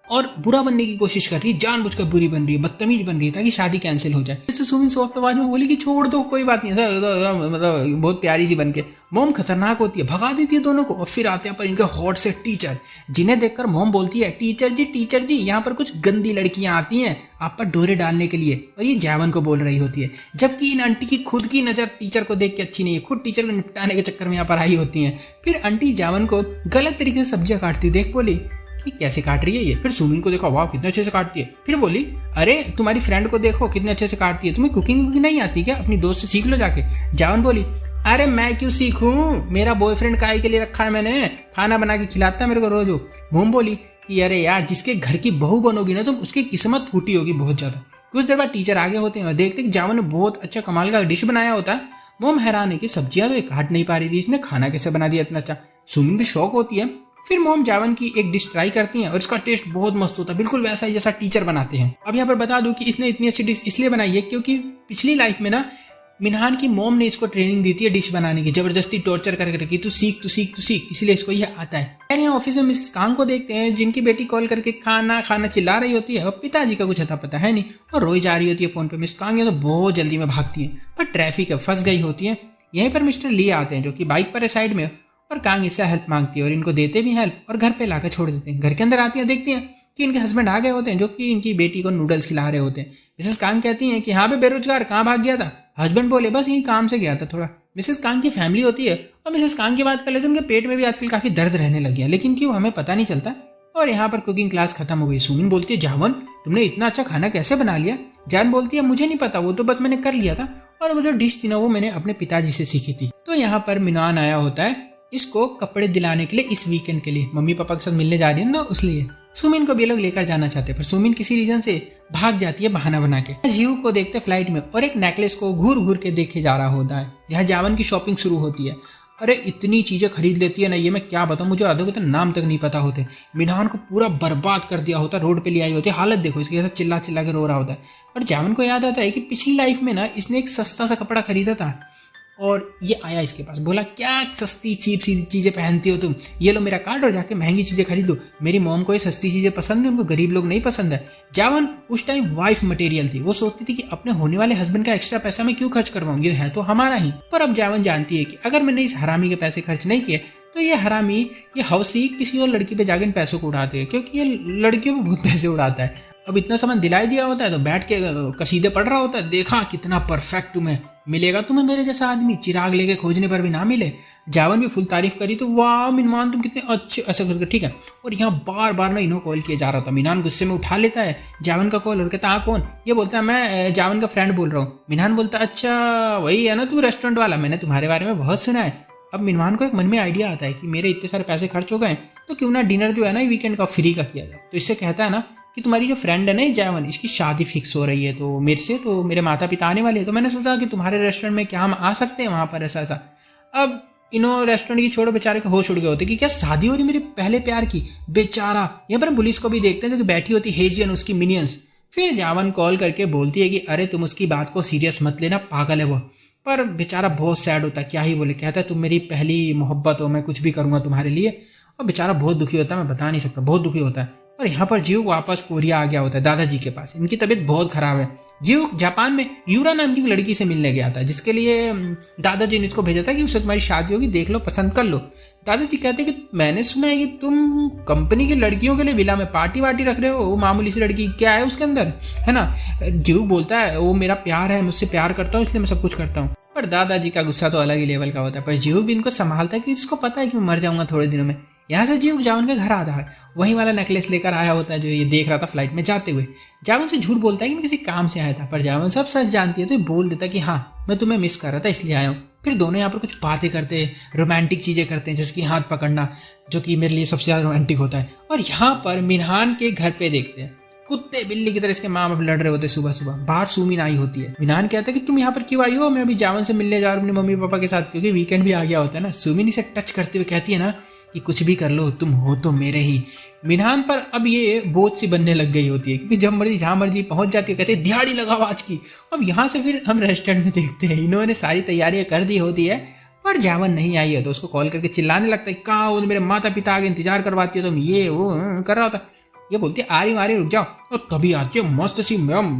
और बुरा बनने की कोशिश कर रही है, जानबूझकर बुरी बन रही है, बदतमीज बन रही है ताकि शादी कैंसिल हो जाए। इससे सुमिन सॉफ्ट आवाज में बोली कि छोड़ दो कोई बात नहीं, मतलब बहुत प्यारी सी बन के। मोम खतरनाक होती है, भगा देती है दोनों को और फिर आते हैं पर इनके हॉट से टीचर, जिन्हें देखकर मोम बोलती है टीचर जी यहाँ पर कुछ गंदी लड़कियां आती हैं आप पर डोरे डालने के लिए, और ये जावन को बोल रही होती है। जबकि इन आंटी की खुद की नज़र टीचर को देख के अच्छी नहीं है, खुद टीचर को निपटाने के चक्कर में यहाँ पर आई होती हैं। फिर आंटी जावन को गलत तरीके से सब्जियां काटती देख बोली कि कैसे काट रही है ये। फिर सुमिन को देखा, वाह कितने अच्छे से काटती है। फिर बोली अरे तुम्हारी फ्रेंड को देखो कितने अच्छे से काटती है, तुम्हें कुकिंग नहीं आती क्या, अपनी दोस्त से सीख लो जाके। जावन बोली अरे मैं क्यों सीखूं, मेरा बॉयफ्रेंड काय के लिए रखा है मैंने, खाना बना के खिलाता है मेरे को रोज। मोम बोली कि अरे यार जिसके घर की बहू बनोगी ना तुम, उसकी किस्मत फूटी होगी बहुत ज़्यादा। कुछ देर बाद टीचर आगे होते हैं और देखते कि जावन ने बहुत अच्छा कमाल का डिश बनाया होता है। मोम हैरान है कि सब्जियां तो ये काट नहीं पा रही थी, इसने खाना कैसे बना दिया इतना अच्छा। सुमिन भी शौक होती है। फिर मोम जावन की एक डिश ट्राई करती हैं और इसका टेस्ट बहुत मस्त होता है, बिल्कुल वैसा ही जैसा टीचर बनाते हैं। अब यहाँ पर बता दूं कि इसने इतनी अच्छी डिश इसलिए बनाई है क्योंकि पिछली लाइफ में ना मिनहान की मोम ने इसको ट्रेनिंग दी थी डिश बनाने की, जबरदस्ती टॉर्चर करके रखी, तू सीख, इसलिए इसको यह आता है। यहाँ ऑफिस में मिसेस कांग को देखते हैं जिनकी बेटी कॉल करके खाना खाना चिल्ला रही होती है और पिताजी का कुछ अता पता है नहीं और रोई जा रही होती है फोन पे। मिस कांग तो बहुत जल्दी में भागती है पर ट्रैफिक है, फंस गई होती है। यहीं पर मिस्टर ली आते हैं जो कि बाइक पर है साइड में, और कांग इससे हेल्प मांगती है और इनको देते भी हेल्प और घर पे लाकर छोड़ देते हैं। घर के अंदर आती हैं, देखती हैं कि इनके हस्बैंड आ गए होते हैं जो कि इनकी बेटी को नूडल्स खिला रहे होते हैं। मिसेस कांग कहती हैं कि हाँ बे बेरोजगार कहाँ भाग गया था। हस्बैंड बोले बस यही काम से गया था थोड़ा। मिसेस कांग की फैमिली होती है और मिसेस कांग की बात कर ले तो उनके पेट में भी आजकल काफ़ी दर्द रहने लग गया, लेकिन क्यों हमें पता नहीं चलता। और यहाँ पर कुकिंग क्लास खत्म हो गई। सुमिन बोलती है जावन तुमने इतना अच्छा खाना कैसे बना लिया। जान बोलती है मुझे नहीं पता, वो तो बस मैंने कर लिया था और वो जो डिश थी ना वो मैंने अपने पिताजी से सीखी थी। तो यहाँ पर मिनहान आया होता है इसको कपड़े दिलाने के लिए इस वीकेंड के लिए, मम्मी पापा के साथ मिलने जा रही है ना उसलिए। सुमिन को भी लोग लेकर जाना चाहते हैं पर सुमिन किसी रीजन से भाग जाती है बहाना बना के। जीव को देखते फ्लाइट में और एक नेकलेस को घूर घूर के देखे जा रहा होता है जहाँ जावन की शॉपिंग शुरू होती है। अरे इतनी चीज़ें खरीद लेती है ना ये मैं क्या बताऊँ, मुझे आधों के तो नाम तक नहीं पता होते। मिनहान को पूरा बर्बाद कर दिया होता, रोड पे ले आई होती है, हालत देखो इसकी, ऐसा चिल्ला चिल्ला के रो रहा होता है। और जावन को याद आता है कि पिछली लाइफ में ना इसने एक सस्ता सा कपड़ा खरीदा था और ये आया इसके पास, बोला क्या सस्ती चीप सी चीज़ें पहनती हो तुम, ये लो मेरा कार्ड और जाके महंगी चीज़ें खरीद लो। मेरी मॉम को ये सस्ती चीज़ें पसंद है, उनको गरीब लोग नहीं पसंद है। जावन उस टाइम वाइफ मटेरियल थी, वो सोचती थी कि अपने होने वाले हस्बैंड का एक्स्ट्रा पैसा मैं क्यों खर्च करवाऊँ, ये है तो हमारा ही। पर अब जावन जानती है कि अगर मैंने इस हरामी के पैसे खर्च नहीं किए तो ये हरामी ये हौसी किसी और लड़की पे जाके इन पैसों को उड़ाते हैं, क्योंकि ये लड़कियों में बहुत पैसे उड़ाता है। अब इतना सामान दिलाई दिया होता है तो बैठ के कसीदे पढ़ रहा होता है, देखा कितना परफेक्ट तुम्हें मिलेगा, तुम्हें मेरे जैसा आदमी चिराग लेके खोजने पर भी ना मिले। जावन भी फुल तारीफ करी तो वाह मिनहान तुम कितने अच्छे, ऐसा करके ठीक है। और यहाँ बार बार ना इन्हों कॉल किया जा रहा था। मिनहान गुस्से में उठा लेता है जावन का कॉल और कहता हाँ कौन, ये बोलता है मैं जावन का फ्रेंड बोल रहा हूँ। मिनहान बोलता है अच्छा वही है ना तू रेस्टोरेंट वाला, मैंने तुम्हारे बारे में बहुत सुना है। अब मिनहान को एक मन में आइडिया आता है कि मेरे इतने सारे पैसे खर्च हो गए तो क्यों ना डिनर जो है ना वीकेंड का फ्री का किया जाए। तो इससे कहता है ना कि तुम्हारी जो फ्रेंड है ना जावन, इसकी शादी फिक्स हो रही है तो मेरे से तो मेरे माता पिता आने वाले हैं, तो मैंने सोचा कि तुम्हारे रेस्टोरेंट में क्या हम आ सकते हैं वहाँ पर ऐसा ऐसा। अब इन्हों रेस्टोरेंट की छोड़ो, बेचारे के होश उड़ गए होते कि क्या शादी हो रही मेरे पहले प्यार की, बेचारा। यहाँ पर पुलिस को भी देखते हैं जो कि बैठी होती हेजियन उसकी मिनियंस। फिर जावन कॉल करके बोलती है कि अरे तुम उसकी बात को सीरियस मत लेना, पागल है वो। पर बेचारा बहुत सैड होता है, क्या ही बोले, कहता है तुम मेरी पहली मोहब्बत हो, मैं कुछ भी करूँगा तुम्हारे लिए। और बेचारा बहुत दुखी होता है, मैं बता नहीं सकता, बहुत दुखी होता है। और यहाँ पर जीव वापस कोरिया आ गया होता है दादाजी के पास, इनकी तबीयत बहुत खराब है। जीव जापान में यूरा नाम की लड़की से मिलने गया था जिसके लिए दादाजी ने इसको भेजा था कि उससे तुम्हारी शादी होगी, देख लो पसंद कर लो। दादाजी कहते हैं कि मैंने सुना है कि तुम कंपनी की लड़कियों के लिए विला में पार्टी वार्टी रख रहे हो, वो मामूली सी लड़की क्या है उसके अंदर, है ना। जीव बोलता है वो मेरा प्यार है, मुझसे प्यार करता हूँ इसलिए मैं सब कुछ करता हूँ। पर दादाजी का गुस्सा तो अलग ही लेवल का होता है। पर जीव भी इनको संभालता है कि इसको पता है कि मैं मर जाऊंगा थोड़े दिनों में। यहाँ से जीव जावन के घर आता है, वही वाला नेकलेस लेकर आया होता है जो ये देख रहा था फ्लाइट में जाते हुए। जावन से झूठ बोलता है कि मैं किसी काम से आया था, पर जावन सब सच जानती है तो ये बोल देता है कि हाँ मैं तुम्हें मिस कर रहा था इसलिए आया हूँ। फिर दोनों यहाँ पर कुछ बातें करते हैं, रोमांटिक चीज़ें करते हैं जैसे कि हाथ पकड़ना, जो कि मेरे लिए सबसे ज़्यादा रोमांटिक होता है। और यहाँ पर मिनहान के घर पे देखते हैं कुत्ते बिल्ली की तरह इसके माँ बाप लड़ रहे होते सुबह सुबह। बाहर सुमिन आई होती है। मिनहान कहता है कि तुम यहाँ पर क्यों आई हो? मैं अभी जावन से मिलने जा रहा हूँ अपनी मम्मी पापा के साथ, क्योंकि वीकेंड भी आ गया होता है ना। सुमिन इसे टच करते हुए कहती है ना कि कुछ भी कर लो तुम हो तो मेरे ही। मिनहान पर अब ये बोझ सी बनने लग गई होती है, क्योंकि जब मर्जी जहाँ मर्जी पहुंच जाती है, कहते हैं दिहाड़ी लगाओ आज की। अब यहाँ से फिर हम रेस्टोरेंट में देखते हैं इन्होंने सारी तैयारियां कर दी होती है, पर जावन नहीं आई है तो उसको कॉल करके चिल्लाने लगता है कहाँ वो मेरे माता पिता आगे इंतजार करवाती हो तुम, ये वो कर रहा होता। ये बोलती है आ रही रुक जाओ। और तभी आती है मस्त सी मैम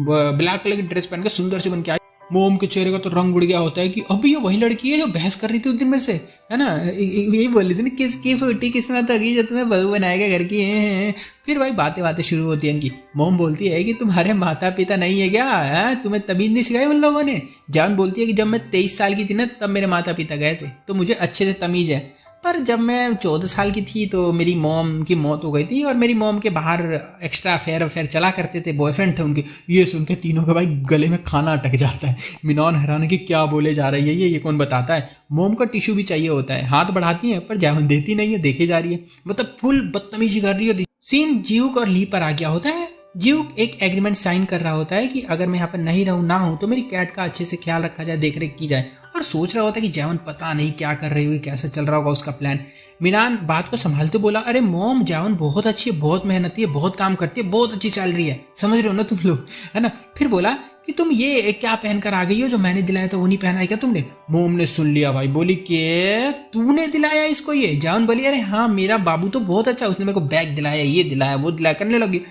ब्लैक कलर की ड्रेस पहन के सुंदर सी बन के आई। मोम के चेहरे का तो रंग उड़ गया होता है कि अभी ये वही लड़की है जो बहस कर रही थी उस दिन मेरे से, है ना। यही बोली थी ना किसकी फूटी किस्मत होगी जो तुम्हें बहू बनाएगा घर की। फिर भाई बातें शुरू होती है इनकी। मोम बोलती है कि तुम्हारे माता पिता नहीं है क्या, है तुम्हें तमीज नहीं सिखाई उन लोगों ने। जान बोलती है कि जब मैं 23 साल की थी ना तब मेरे माता पिता गए थे, तो मुझे अच्छे से तमीज है। पर जब मैं 14 साल की थी तो मेरी मॉम की मौत हो गई थी और मेरी मॉम के बाहर एक्स्ट्रा अफेयर चला करते थे, बॉयफ्रेंड थे उनके। ये सुन के तीनों के भाई गले में खाना अटक जाता है। मिनहान हैरान कि क्या बोले जा रही है ये कौन बताता है। मॉम का टिश्यू भी चाहिए होता है, हाथ बढ़ाती है पर जावन देती नहीं है, देखे जा रही है, मतलब फुल बदतमीजी कर रही होती। सीन जीवक और ली पर आ गया होता है। जीवक एक एग्रीमेंट साइन कर रहा होता है कि अगर मैं यहाँ पर नहीं रहूँ ना हूँ तो मेरी कैट का अच्छे से ख्याल रखा जाए, देख रेख की जाए। और सोच रहा होता है कि जैवन पता नहीं क्या कर रही होगी, कैसा चल रहा होगा उसका प्लान। मिनान बात को संभालते बोला अरे मॉम जैवन बहुत अच्छी है, बहुत मेहनती है, बहुत काम करती है, बहुत अच्छी सैलरी है, समझ रहे हो ना तुम लोग, है ना। फिर बोला कि तुम ये क्या पहनकर आ गई हो, जो मैंने दिलाया था वो नहीं पहना है क्या तुमने। मोम ने सुन लिया भाई, बोली के तूने दिलाया इसको ये। जैवन बोली अरे हाँ मेरा बाबू तो बहुत अच्छा, उसने मेरे को बैग दिलाया, ये दिलाया, वो दिलाया, करने लगी।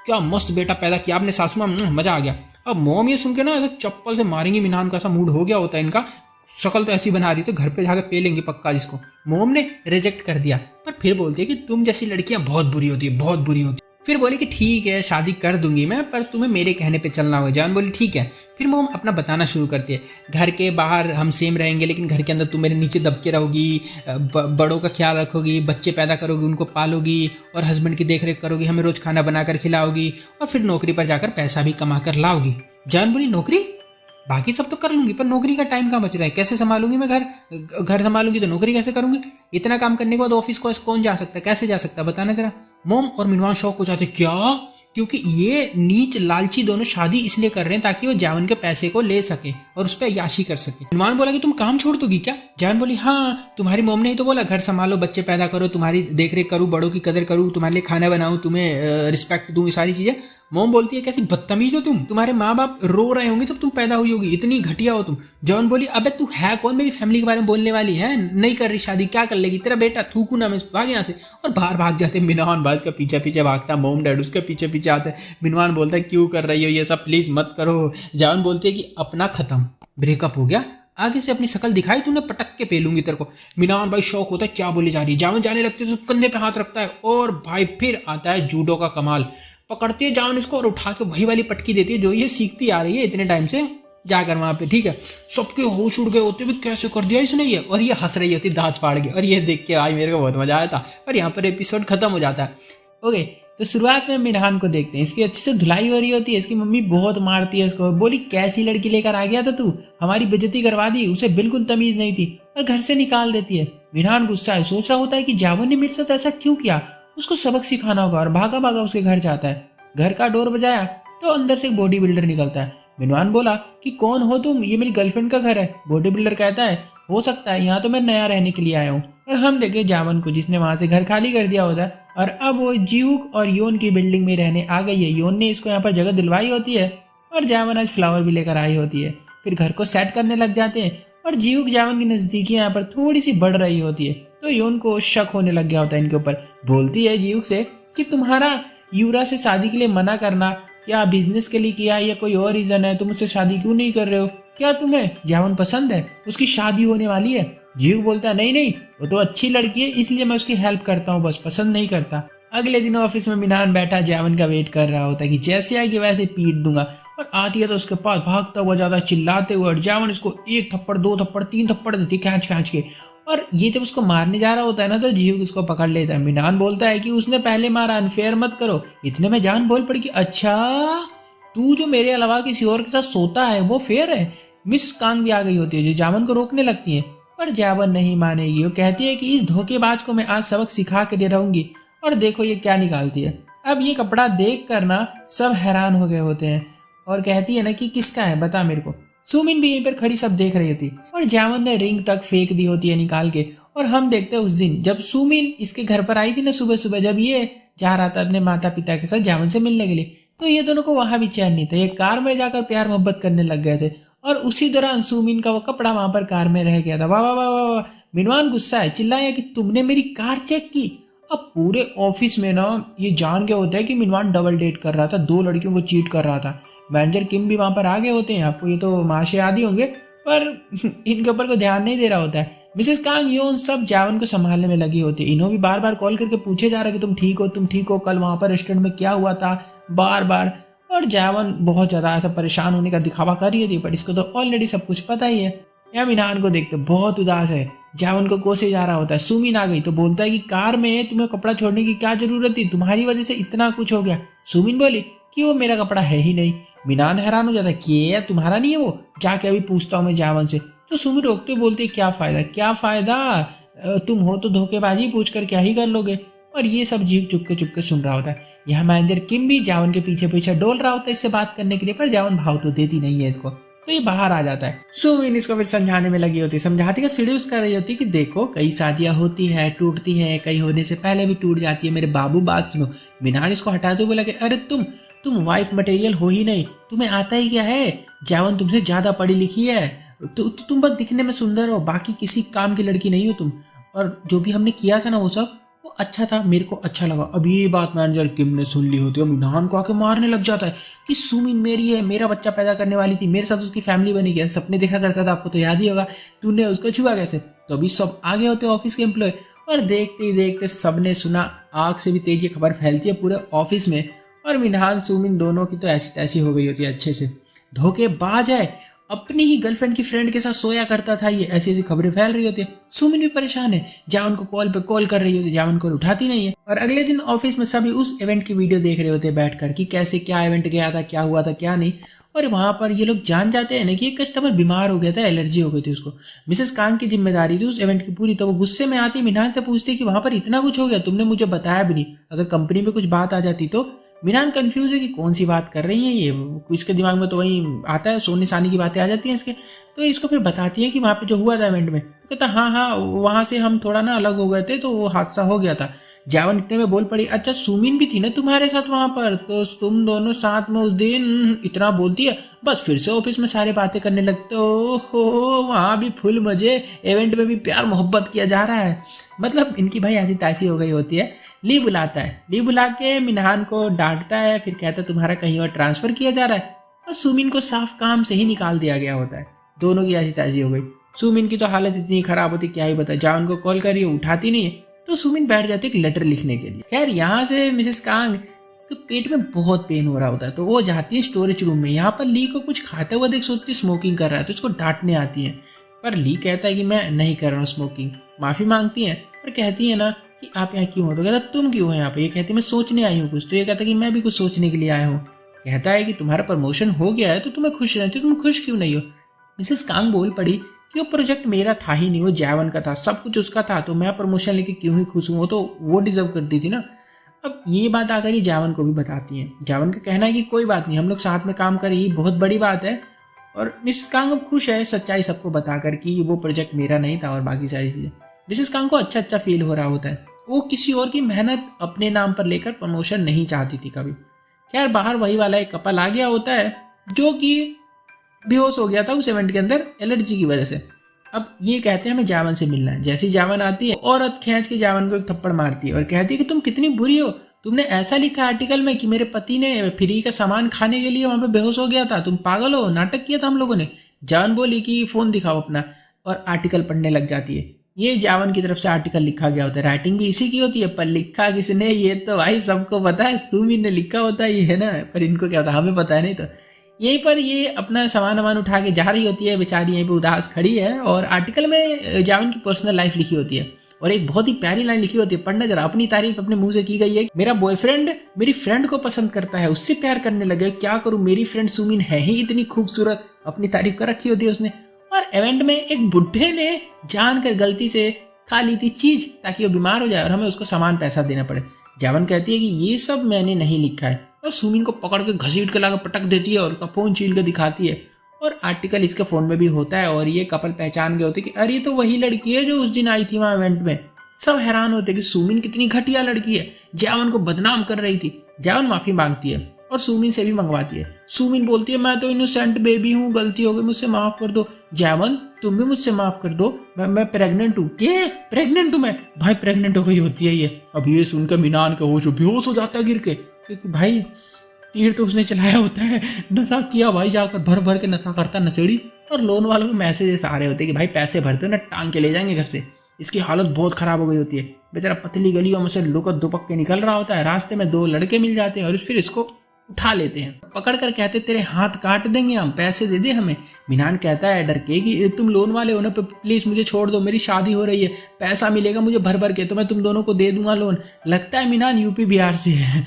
क्या मस्त बेटा पैदा किया आपने सासू माँ, मजा आ गया। अब मोम ये सुन के ना ऐसा चप्पल से मारेंगे मिनहान का सा मूड हो गया होता है इनका। शक्ल तो ऐसी बना रही तो घर पे जाकर पे लेंगे पक्का जिसको। मोम ने रिजेक्ट कर दिया, पर फिर बोलती है कि तुम जैसी लड़कियां बहुत बुरी होती है, बहुत बुरी होती है। फिर बोली कि ठीक है शादी कर दूंगी मैं, पर तुम्हें मेरे कहने पे चलना होगा। जान बोली ठीक है। फिर मोम अपना बताना शुरू करती है, घर के बाहर हम सेम रहेंगे लेकिन घर के अंदर तुम मेरे नीचे दब के रहोगी, बड़ों का ख्याल रखोगी, बच्चे पैदा करोगी, उनको पालोगी और हस्बैंड की देखरेख करोगी, हमें रोज खाना बनाकर खिलाओगी और फिर नौकरी पर जाकर पैसा भी कमा कर लाओगी। जान बोली नौकरी, बाकी सब तो कर लूंगी पर नौकरी का टाइम कहाँ बच रहा है, कैसे संभालूंगी मैं घर संभालूंगी तो नौकरी कैसे करूंगी। इतना काम करने के बाद ऑफिस को कौन जा सकता है, कैसे जा सकता है बताना जरा। मोम और मिनहान शौक हो जाते क्या, क्योंकि ये नीच लालची दोनों शादी इसलिए कर रहे हैं ताकि वो जावन के पैसे को ले सके और उस पर अय्याशी कर सके। मिनहान बोला कि तुम काम छोड़ दोगी क्या। जावन बोली हाँ तुम्हारी मोम ने ही तो बोला घर संभालो, बच्चे पैदा करो, तुम्हारी देखरेख करूँ, बड़ों की कदर करूँ, तुम्हारे लिए खाना बनाऊँ, तुम्हें रिस्पेक्ट दूँ, ये सारी चीजें। मोम बोलती है कैसी बदतमीज हो तुम, तुम्हारे माँ बाप रो रहे होंगे जब तुम पैदा हुई होगी, इतनी घटिया हो तुम। जॉन बोली अबे तू है कौन मेरी फैमिली के बारे में बोलने वाली है, नहीं कर रही शादी, क्या कर लेगी, तेरा बेटा थूकू ना मैं, भाग यहाँ से। और बाहर भाग जाते। मिनहान बाज का पीछे पीछे भागता, मोम डैड उसके पीछे पीछे आते। मिनहान बोलता है क्यों कर रही हो ये सब, प्लीज मत करो। जॉन बोलती है कि अपना खत्म, ब्रेकअप हो गया, आगे से अपनी शक्ल दिखाई तूने पटक के पेलूंगी तेरे को। मिनहान भाई शौक होता है क्या बोली जा रही है। जावन जाने लगती है तो कंधे पे हाथ रखता है और भाई फिर आता है जूडो का कमाल। पकड़ती है जावन इसको और उठा के वही वाली पटकी देती है जो ये सीखती आ रही है इतने टाइम से जाकर वहां पे, ठीक है। सबके होश उड़ गए होते भी कैसे कर दिया इसने ये, और ये हंस रही होती दांत फाड़ के, और ये देख के आज मेरे को बहुत मजा आया था। और यहाँ पर एपिसोड खत्म हो जाता है। ओके तो शुरुआत में मिनहान को देखते हैं, इसकी अच्छे से धुलाई हो रही होती है, इसकी मम्मी बहुत मारती है इसको, बोली कैसी लड़की लेकर आ गया था तू, हमारी बेइज्जती करवा दी, उसे बिल्कुल तमीज नहीं थी, और घर से निकाल देती है। मिनहान गुस्सा है, सोच रहा होता है कि जावन ने मेरे साथ ऐसा क्यों किया, उसको सबक सिखाना होगा, और भागा भागा उसके घर जाता है। घर का डोर बजाया तो अंदर से एक बॉडी बिल्डर निकलता है। मिनहान बोला कि कौन हो तुम, ये मेरी गर्लफ्रेंड का घर है। बॉडी बिल्डर कहता है हो सकता है, यहाँ तो मैं नया रहने के लिए आया हूँ। और हम देखे जावन को जिसने वहां से घर खाली कर दिया होता है, और अब वो जीवक और योन की बिल्डिंग में रहने आ गई है। योन ने इसको यहाँ पर जगह दिलवाई होती है और जावन आज फ्लावर भी लेकर आई होती है। फिर घर को सेट करने लग जाते हैं और जीवक जावन की नजदीकी यहाँ पर थोड़ी सी बढ़ रही होती है, तो योन को शक होने लग गया होता है इनके ऊपर। बोलती है जीवक से कि तुम्हारा यूरा से शादी के लिए मना करना क्या बिजनेस के लिए किया या कोई और रीजन है, तुम उससे शादी क्यों नहीं कर रहे हो, क्या तुम्हें जावन पसंद है, उसकी शादी होने वाली है। जीव बोलता है नहीं नहीं वो तो अच्छी लड़की है इसलिए मैं उसकी हेल्प करता हूँ, बस पसंद नहीं करता। अगले दिन ऑफिस में मिनहान बैठा जावन का वेट कर रहा होता है कि जैसे आएगी वैसे पीट दूंगा। और आती है तो उसके पास भागता हुआ जाता है चिल्लाते हुए, और जावन इसको 1 थप्पड़ 2 थप्पड़ 3 थप्पड़ देती है खींच खींच के। और ये जब उसको मारने जा रहा होता है ना तो जीव उसको पकड़ लेता है। मिनान बोलता है कि उसने पहले मारा, अनफेयर मत करो। इतने में जान बोल पड़ी कि अच्छा, तू जो मेरे अलावा किसी और के साथ सोता है वो फेयर है। मिस कांग भी आ गई होती है जो जावन को रोकने लगती है, पर जावन नहीं मानेगी। वो कहती है कि इस धोखेबाज को मैं आज सबक सिखा के रहूंगी। और देखो ये क्या निकालती है। अब ये कपड़ा देख कर ना सब हैरान हो गए होते हैं और कहती है ना कि किसका है बता मेरे को। सुमिन भी यहीं पर खड़ी सब देख रही होती और जावन ने रिंग तक फेंक दी होती है निकाल के। और हम देखते हैं उस दिन जब सुमिन इसके घर पर आई थी ना सुबह सुबह, जब ये जा रहा था अपने माता पिता के साथ जावन से मिलने के लिए, तो ये दोनों को वहां भी चैन नहीं था। ये कार में जाकर प्यार मोहब्बत करने लग गए थे और उसी दौरान सुमिन का वो कपड़ा वहां पर कार में रह गया था। वाह वाह वाह वाह। मिनवान गुस्सा है, चिल्लाया कि तुमने मेरी कार चेक की। अब पूरे ऑफिस में ना ये जान गया होता है कि मिनवान डबल डेट कर रहा था, 2 लड़कियों को चीट कर रहा था। मैनेजर किम भी वहां पर आ गए होते हैं। आपको ये तो माशे आदि होंगे, पर इनके ऊपर को ध्यान नहीं दे रहा होता है। मिसेस कांग योन सब जावन को संभालने में लगी होती है। इन्हों भी बार बार कॉल करके पूछे जा रहा है कि तुम ठीक हो, कल वहां पर रेस्टोरेंट में क्या हुआ था, बार बार। और जावन बहुत ज्यादा ऐसा परेशान होने का दिखावा कर रही थी, पर इसको तो ऑलरेडी सब कुछ पता ही है। या मिनान को देखते बहुत उदास है, जावन को कोसे जा रहा होता है। सुमिन आ गई तो बोलता है कि कार में तुम्हें कपड़ा छोड़ने की क्या जरूरत थी, तुम्हारी वजह से इतना कुछ हो गया। सुमिन बोली कि वो मेरा कपड़ा है ही नहीं। मिनान हैरान हो जाता है कि ये तुम्हारा नहीं है वो, जाके अभी पूछता हूँ मैं जावन से। तो सुमिन रोकते बोलते क्या फायदा, तुम हो तो धोखेबाजी पूछ कर क्या ही कर लोगे। और ये सब जीव चुपके सुन रहा होता है। यहाँ मैनेजर किम भी जावन के पीछे पीछे डोल रहा होता है इससे बात करने के लिए, पर जावन भाव तो देती नहीं है इसको, तो ये बाहर आ जाता है। सुमिन इसको फिर समझाने में लगी होती है, समझाती का सीढ़ी कर रही होती है कि देखो कई शादियां होती है, टूटती है, कई होने से पहले भी टूट जाती है, मेरे बाबू बात सुनो। मिनान इसको हटाते हुए बोला कि अरे तुम वाइफ मटेरियल हो ही नहीं, तुम्हें आता ही क्या है, जावन तुमसे ज्यादा पढ़ी लिखी है, तुम बस दिखने में सुंदर हो, बाकी किसी काम की लड़की नहीं हो तुम। और जो भी हमने किया था ना वो सब वो अच्छा था, मेरे को अच्छा लगा। अब ये बात मैनेजर किम ने सुन ली होती है, मिनान को आके मारने लग जाता है कि सुमिन मेरी है, मेरा बच्चा पैदा करने वाली थी, मेरे साथ उसकी फैमिली बनी गई, सपने देखा करता था, आपको तो याद ही होगा, तूने उसको छुआ कैसे। तो अभी सब आगे होते ऑफिस के एम्प्लॉय, और देखते ही देखते सबने सुना, आग से भी तेज ये खबर फैलती है पूरे ऑफिस में। और मिनान सुमिन दोनों की तो ऐसी तैसी हो गई होती है, अच्छे से धोखेबाज है, अपनी ही गर्लफ्रेंड की फ्रेंड के साथ सोया करता था, ये ऐसी ऐसी खबरें फैल रही होती है। सुमिन भी परेशान है, जावन को कॉल पे कॉल कर रही होती है, जावन को उठाती नहीं है। और अगले दिन ऑफिस में सभी उस इवेंट की वीडियो देख रहे होते हैं बैठकर कि कैसे क्या इवेंट गया था, क्या हुआ था क्या नहीं। और वहां पर ये लोग जान जाते हैं ना कि एक कस्टमर बीमार हो गया था, एलर्जी हो गई थी उसको। मिसेस कांग की जिम्मेदारी थी उस इवेंट की पूरी, तो वो गुस्से में आती मिनान से पूछती कि वहां पर इतना कुछ हो गया, तुमने मुझे बताया भी नहीं, अगर कंपनी में कुछ बात आ जाती तो। मिनान कंफ्यूज है कि कौन सी बात कर रही है ये, इसके दिमाग में तो वही आता है, सोने सानी की बातें आ जाती हैं इसके। तो इसको फिर बताती है कि वहाँ पे जो हुआ था इवेंट में, तो कहता हाँ वहाँ से हम थोड़ा ना अलग हो गए थे तो वो हादसा हो गया था। जावन इतने में बोल पड़ी, अच्छा सुमिन भी थी ना तुम्हारे साथ वहां पर, तो तुम दोनों साथ में उस दिन, इतना बोलती है बस फिर से ऑफिस में सारे बातें करने लगते। ओहो वहां भी फुल मजे, इवेंट में भी प्यार मोहब्बत किया जा रहा है। मतलब इनकी भाई ऐसी तैसी हो गई होती है। ली बुलाता है, ली बुला के मिनहान को डांटता है, फिर कहता है तुम्हारा कहीं और ट्रांसफर किया जा रहा है, और सुमिन को साफ काम से ही निकाल दिया गया होता है। दोनों की ऐसी तैसी हो गई। सुमिन की तो हालत इतनी खराब होती क्या ही बताए, जावन को कॉल करी उठाती नहीं है, तो सुमिन बैठ जाती है एक लेटर लिखने के लिए। खैर यहाँ से मिसेस कांग के पेट में बहुत पेन हो रहा होता है, तो वो जाती है स्टोरेज रूम में। यहाँ पर ली को कुछ खाते हुआ देख सोचती स्मोकिंग कर रहा है, तो इसको डांटने आती है, पर ली कहता है कि मैं नहीं कर रहा हूँ स्मोकिंग। माफी मांगती है और कहती है ना कि आप यहाँ क्यों हो, तो कहता तुम क्यों हो यहाँ पे, ये कहती मैं सोचने आई हूँ कुछ, तो ये कहता कि मैं भी कुछ सोचने के लिए आया हूँ। कहता है कि तुम्हारा प्रमोशन हो गया है तो तुम्हें खुश रहती हो, तुम खुश क्यों नहीं हो। मिसेस कांग बोल पड़ी कि वो प्रोजेक्ट मेरा था ही नहीं, वो जैवन का था, सब कुछ उसका था, तो मैं प्रमोशन लेके क्यों ही खुश हूँ, तो वो डिजर्व करती थी ना। अब ये बात आकर ही जैवन को भी बताती है। जैवन का कहना है कि कोई बात नहीं, हम लोग साथ में काम करें, ये बहुत बड़ी बात है। और मिसेस कांग अब खुश है सच्चाई सबको बताकर कि वो प्रोजेक्ट मेरा नहीं था और बाकी सारी चीज़ें। मिसेस कांग को अच्छा फील हो रहा होता है। वो किसी और की मेहनत अपने नाम पर लेकर प्रमोशन नहीं चाहती थी कभी। खैर बाहर वही वाला एक कपल आ गया होता है जो कि बेहोश हो गया था उस इवेंट के अंदर एलर्जी की वजह से। अब ये कहते हैं हमें जावन से मिलना है। जैसी जावन आती है औरत खींच के जावन को एक थप्पड़ मारती है और कहती है कि तुम कितनी बुरी हो, तुमने ऐसा लिखा आर्टिकल में कि मेरे पति ने फ्री का सामान खाने के लिए वहां पे बेहोश हो गया था, तुम पागल हो, नाटक किया था हम लोगों ने। जावन बोली कि फोन दिखाओ अपना, और आर्टिकल पढ़ने लग जाती है। ये जावन की तरफ से आर्टिकल लिखा गया होता है, राइटिंग भी इसी की होती है, पर लिखा किसने ये तो भाई सबको पता है, सुमिन ने लिखा होता है ये है ना, पर इनको क्या होता है हमें पता है नहीं। तो यहीं पर ये अपना सामान वामान उठा के जा रही होती है, बेचारी यहीं पे उदास खड़ी है और आर्टिकल में जावन की पर्सनल लाइफ लिखी होती है और एक बहुत ही प्यारी लाइन लिखी होती है, पढ़ना जरा। अपनी तारीफ अपने मुंह से की गई है, मेरा बॉयफ्रेंड मेरी फ्रेंड को पसंद करता है, उससे प्यार करने लगे, क्या करूं, मेरी फ्रेंड सुमिन है ही इतनी खूबसूरत। अपनी तारीफ कर रखी होती है उसने। और इवेंट में एक बुढ़े ने जानकर गलती से खा ली थी चीज ताकि वो बीमार हो जाए और हमें उसको सामान पैसा देना पड़े। जावन कहती है कि ये सब मैंने नहीं लिखा है और सुमिन को पकड़ के घसीट के लाकर पटक देती है और उसका फोन छीन के दिखाती है। और आर्टिकल इसके फोन में भी होता है और ये कपल पहचान गए होते कि अरे ये तो वही लड़की है जो उस दिन आई थी वहां इवेंट में। सब हैरान होते कि सुमिन कितनी घटिया लड़की है, जावन को बदनाम कर रही थी। जावन माफी मांगती है और सुमिन से भी मंगवाती है। सुमिन बोलती है मैं तो इनोसेंट बेबी हूँ, गलती हो गई, मुझसे माफ कर दो। जावन तुम भी मुझसे माफ कर दो, मैं प्रेग्नेंट हूँ। क्या प्रेग्नेंट हूँ मैं? भाई प्रेग्नेंट हो गई होती है ये। अब ये सुनकर मीनान का होश बेहोश हो जाता है गिर के, क्योंकि भाई तीर तो उसने चलाया होता है, नशा किया भाई, जाकर भर भर के नशा करता नशेड़ी। और लोन वालों के मैसेजेस आ रहे होते हैं कि भाई पैसे भरते हो ना टांग के ले जाएंगे घर से। इसकी हालत बहुत खराब हो गई होती है, बेचारा पतली गलियों में से लुकत दुपक के निकल रहा होता है। रास्ते में दो लड़के मिल जाते हैं और फिर इसको उठा लेते हैं, पकड़ कर कहते तेरे हाथ काट देंगे हम, पैसे दे दे हमें। मिनान कहता है डर के कि तुम लोन वाले हो ना, प्लीज मुझे छोड़ दो, मेरी शादी हो रही है, पैसा मिलेगा मुझे भर भर के, तो मैं तुम दोनों को दे दूंगा लोन। लगता है मिनान यूपी बिहार से है।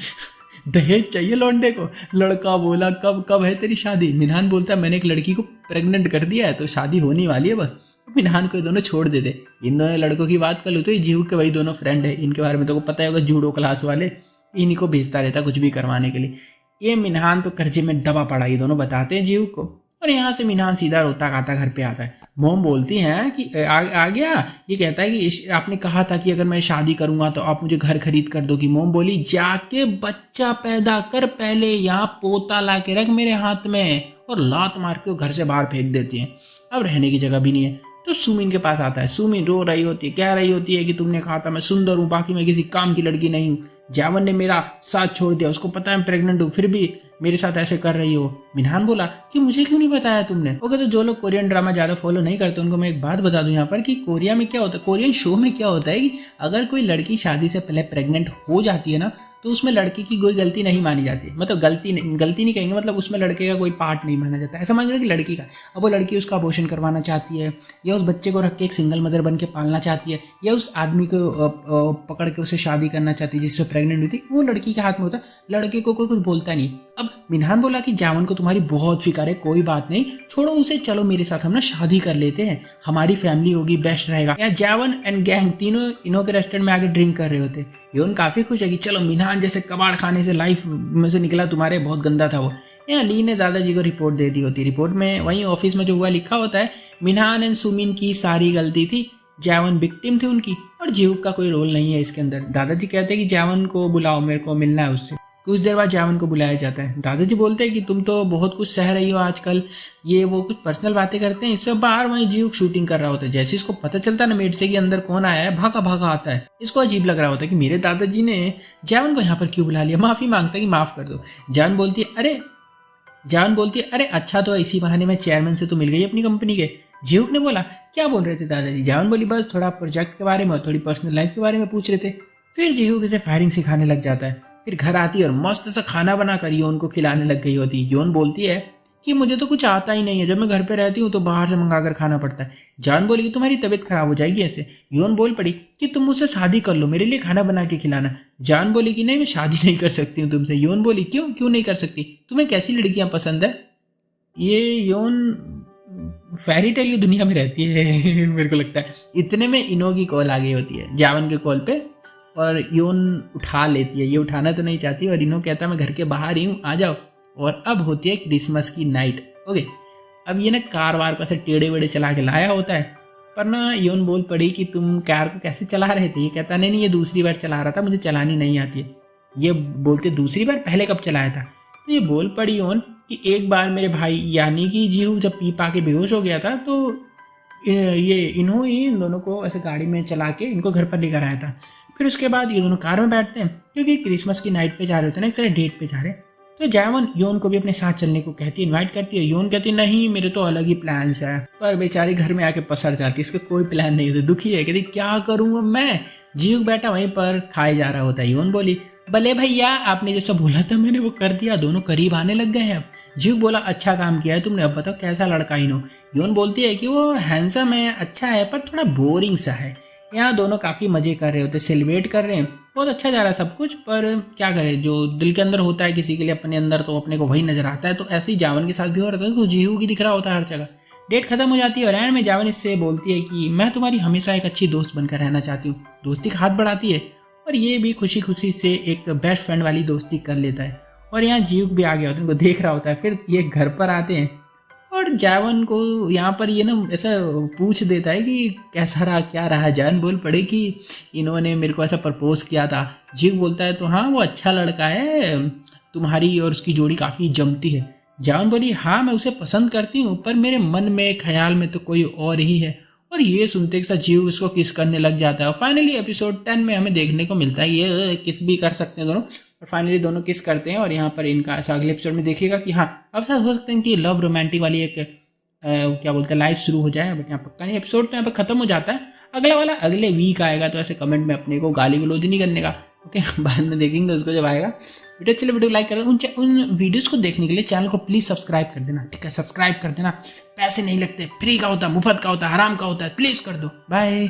दहेज चाहिए लौंडे को। लड़का बोला कब कब है तेरी शादी? मिनान बोलता है मैंने एक लड़की को प्रेग्नेंट कर दिया है तो शादी होने वाली है बस। मिनान को ये दोनों छोड़ देते। इन दोनों लड़कों की बात कर लो तो ये जीव के वही दोनों फ्रेंड है, इनके बारे में तो पता होगा, जूडो क्लास वाले, इन्हीं को भेजता रहता कुछ भी करवाने के लिए। ये मिनान तो कर्जे में दबा पड़ा, ये दोनों बताते हैं जीव को। और यहाँ से मिनान सीधा रोता गाता घर पे आता है। मोम बोलती हैं कि आ गया। ये कहता है कि आपने कहा था कि अगर मैं शादी करूंगा तो आप मुझे घर खरीद कर दोगी। मोम बोली जाके बच्चा पैदा कर पहले, यहाँ पोता ला के रख मेरे हाथ में, और लात मार के घर से बाहर फेंक देती है। अब रहने की जगह भी नहीं है तो सुमिन के पास आता है। सुमिन रो रही होती है, कह रही होती है कि तुमने कहा था मैं सुंदर हूँ, बाकी मैं किसी काम की लड़की नहीं हूँ। जावन ने मेरा साथ छोड़ दिया, उसको पता है मैं प्रेग्नेंट हूँ, फिर भी मेरे साथ ऐसे कर रही हो। मिनहान बोला कि मुझे क्यों नहीं बताया तुमने? ओके, तो जो लोग कोरियन ड्रामा ज्यादा फॉलो नहीं करते उनको मैं एक बात बता दूं यहाँ पर कि कोरिया में क्या होता है, कोरियन शो में क्या होता है कि अगर कोई लड़की शादी से पहले प्रेग्नेंट हो जाती है ना तो उसमें लड़के की कोई गलती नहीं मानी जाती। मतलब गलती नहीं कहेंगे, मतलब उसमें लड़के का कोई पार्ट नहीं माना जाता। ऐसा मान लो कि लड़की का, अब वो लड़की उसका अबॉर्शन करवाना चाहती है या उस बच्चे को रख के एक सिंगल मदर बन के पालना चाहती है या उस आदमी को पकड़ के उसे शादी करना चाहती है जिससे प्रेग्नेंट हुई थी, वो लड़की के हाथ में होता है, लड़के को कोई कुछ बोलता नहीं। अब मिनहान बोला कि जावन को तुम्हारी बहुत फिक्र है, कोई बात नहीं, छोड़ो उसे, चलो मेरे साथ हम ना शादी कर लेते हैं, हमारी फैमिली होगी, बेस्ट रहेगा। यहाँ जावन एंड गैंग तीनों इन्हों के रेस्टोरेंट में आके ड्रिंक कर रहे होते। योन काफी खुश है कि चलो मिनहान जैसे कबाड़ खाने से लाइफ में से निकला, तुम्हारे बहुत गंदा था वो। यहाँ ली ने दादाजी को रिपोर्ट दे दी होती। रिपोर्ट में वहीं ऑफिस में जो हुआ लिखा होता है, मिनहान एंड सुमिन की सारी गलती थी, जावन विक्टिम थी उनकी और जीव का कोई रोल नहीं है इसके अंदर। दादाजी कहते हैं कि जावन को बुलाओ, मेरे को मिलना है उससे। कुछ देर बाद जावन को बुलाया जाता है। दादाजी बोलते हैं कि तुम तो बहुत कुछ सह रही हो आजकल, ये वो कुछ पर्सनल बातें करते हैं। इससे बाहर वहीं जीव शूटिंग कर रहा होता है। जैसे इसको पता चलता है ना मेड से कि अंदर कौन आया है, भागा भागा आता है। इसको अजीब लग रहा होता है कि मेरे दादाजी ने जावन को यहाँ पर क्यों बुला लिया। माफी मांगता है कि माफ कर दो। जावन बोलती है अरे अच्छा तो इसी बहाने में चेयरमैन से तो मिल गई अपनी कंपनी के। जीव ने बोला क्या बोल रहे थे दादाजी? जावन बोली बस थोड़ा प्रोजेक्ट के बारे में और थोड़ी पर्सनल लाइफ के बारे में पूछ रहे थे। फिर जीहू किसे फायरिंग सिखाने लग जाता है। फिर घर आती है और मस्त सा खाना बनाकर योन को खिलाने लग गई होती। योन बोलती है कि मुझे तो कुछ आता ही नहीं है, जब मैं घर पे रहती हूँ तो बाहर से मंगाकर खाना पड़ता है। जान बोली कि तुम्हारी तबीयत खराब हो जाएगी ऐसे। योन बोल पड़ी कि तुम मुझसे शादी कर लो, मेरे लिए खाना बना के खिलाना। जान बोली कि नहीं, मैं शादी नहीं कर सकती हूँ तुमसे। योन बोली क्यों नहीं कर सकती? तुम्हें कैसी लड़कियां पसंद है? ये योन फेरी टेल की दुनिया में रहती है मेरे को लगता है। इतने में इनो की कॉल आ गई होती है जावन के कॉल पे और योन उठा लेती है। ये उठाना तो नहीं चाहती और इनो कहता है मैं घर के बाहर ही हूँ, आ जाओ। और अब होती है क्रिसमस की नाइट। ओके, अब ये ना कार वार को ऐसे टेढ़े वेढ़े चला के लाया होता है, पर ना योन बोल पड़ी कि तुम कार को कैसे चला रहे थे? ये कहता नहीं ये दूसरी बार चला रहा था, मुझे चलानी नहीं आती है। ये बोलते दूसरी बार, पहले कब चलाया था? तो ये बोल पड़ी योन कि एक बार मेरे भाई यानी कि जीहू जब पी पा के बेहोश हो गया था तो ये इन्हों ही इन दोनों को ऐसे गाड़ी में चला के इनको घर पर लेकर आया था। फिर उसके बाद ये दोनों कार में बैठते हैं क्योंकि क्रिसमस की नाइट पे जा रहे होते हैं ना, एक तरह डेट पे जा रहे हैं। तो जावन योन को भी अपने साथ चलने को कहती है, इनवाइट करती है। योन कहती है नहीं मेरे तो अलग ही प्लान्स है, पर बेचारी घर में आके पसर जाती है, इसका कोई प्लान नहीं होता, दुखी है। कहती क्या करूँगा मैं? जीव बेटा वहीं पर खाए जा रहा होता है। योन बोली भले भैया, आपने जैसा बोला था मैंने वो कर दिया, दोनों करीब आने लग गए हैं अब। जीव बोला अच्छा काम किया है तुमने, अब बताओ कैसा लड़का इनो। योन बोलती है कि वो हैंडसम है, अच्छा है, पर थोड़ा बोरिंग सा है। यहाँ दोनों काफ़ी मज़े कर रहे होते, सेलिब्रेट कर रहे हैं, बहुत अच्छा जा रहा है सब कुछ। पर क्या करें, जो दिल के अंदर होता है किसी के लिए अपने अंदर, तो अपने को वही नजर आता है। तो ऐसे ही जावन के साथ भी हो रहा था, तो जीहू की दिख रहा होता है हर जगह। डेट खत्म हो जाती है और एंड में जावन इससे बोलती है कि मैं तुम्हारी हमेशा एक अच्छी दोस्त बनकर रहना चाहती हूँ। दोस्ती का हाथ बढ़ाती है और ये भी खुशी खुशी से एक बेस्ट फ्रेंड वाली दोस्ती कर लेता है। और यहाँ जीव भी आ गया होता है, उनको देख रहा होता है। फिर ये घर पर आते हैं और जावन को यहाँ पर ये ना ऐसा पूछ देता है कि कैसा रहा, क्या रहा। जावन बोल पड़े कि इन्होंने मेरे को ऐसा प्रपोज किया था। जीव बोलता है तो हाँ वो अच्छा लड़का है, तुम्हारी और उसकी जोड़ी काफ़ी जमती है। जावन बोली हाँ मैं उसे पसंद करती हूँ, पर मेरे मन में ख्याल में तो कोई और ही है। और ये सुनते के साथ जीव इसको किस करने लग जाता है। और फाइनली एपिसोड 10 में हमें देखने को मिलता है ये किस भी कर सकते हैं दोनों, और फाइनली दोनों किस करते हैं। और यहाँ पर इनका ऐसा अगले एपिसोड में देखिएगा कि हाँ अब शायद हो सकते हैं कि लव रोमांटिक वाली एक क्या बोलते हैं लाइफ शुरू हो जाए। बट यहाँ पक्का नहीं, एपिसोड तो यहाँ पर खत्म हो जाता है। अगला वाला अगले वीक आएगा, तो ऐसे कमेंट में अपने को गाली गलौज नहीं करने का, ओके। बाद में देखेंगे उसको जब आएगा। वीडियो चलिए वीडियो लाइक कर देना। उन वीडियोस को देखने के लिए चैनल को प्लीज़ सब्सक्राइब कर देना, ठीक है। सब्सक्राइब कर देना, पैसे नहीं लगते, फ्री का होता है, मुफ्त का होता है, हराम का होता है, प्लीज़ कर दो। बाय।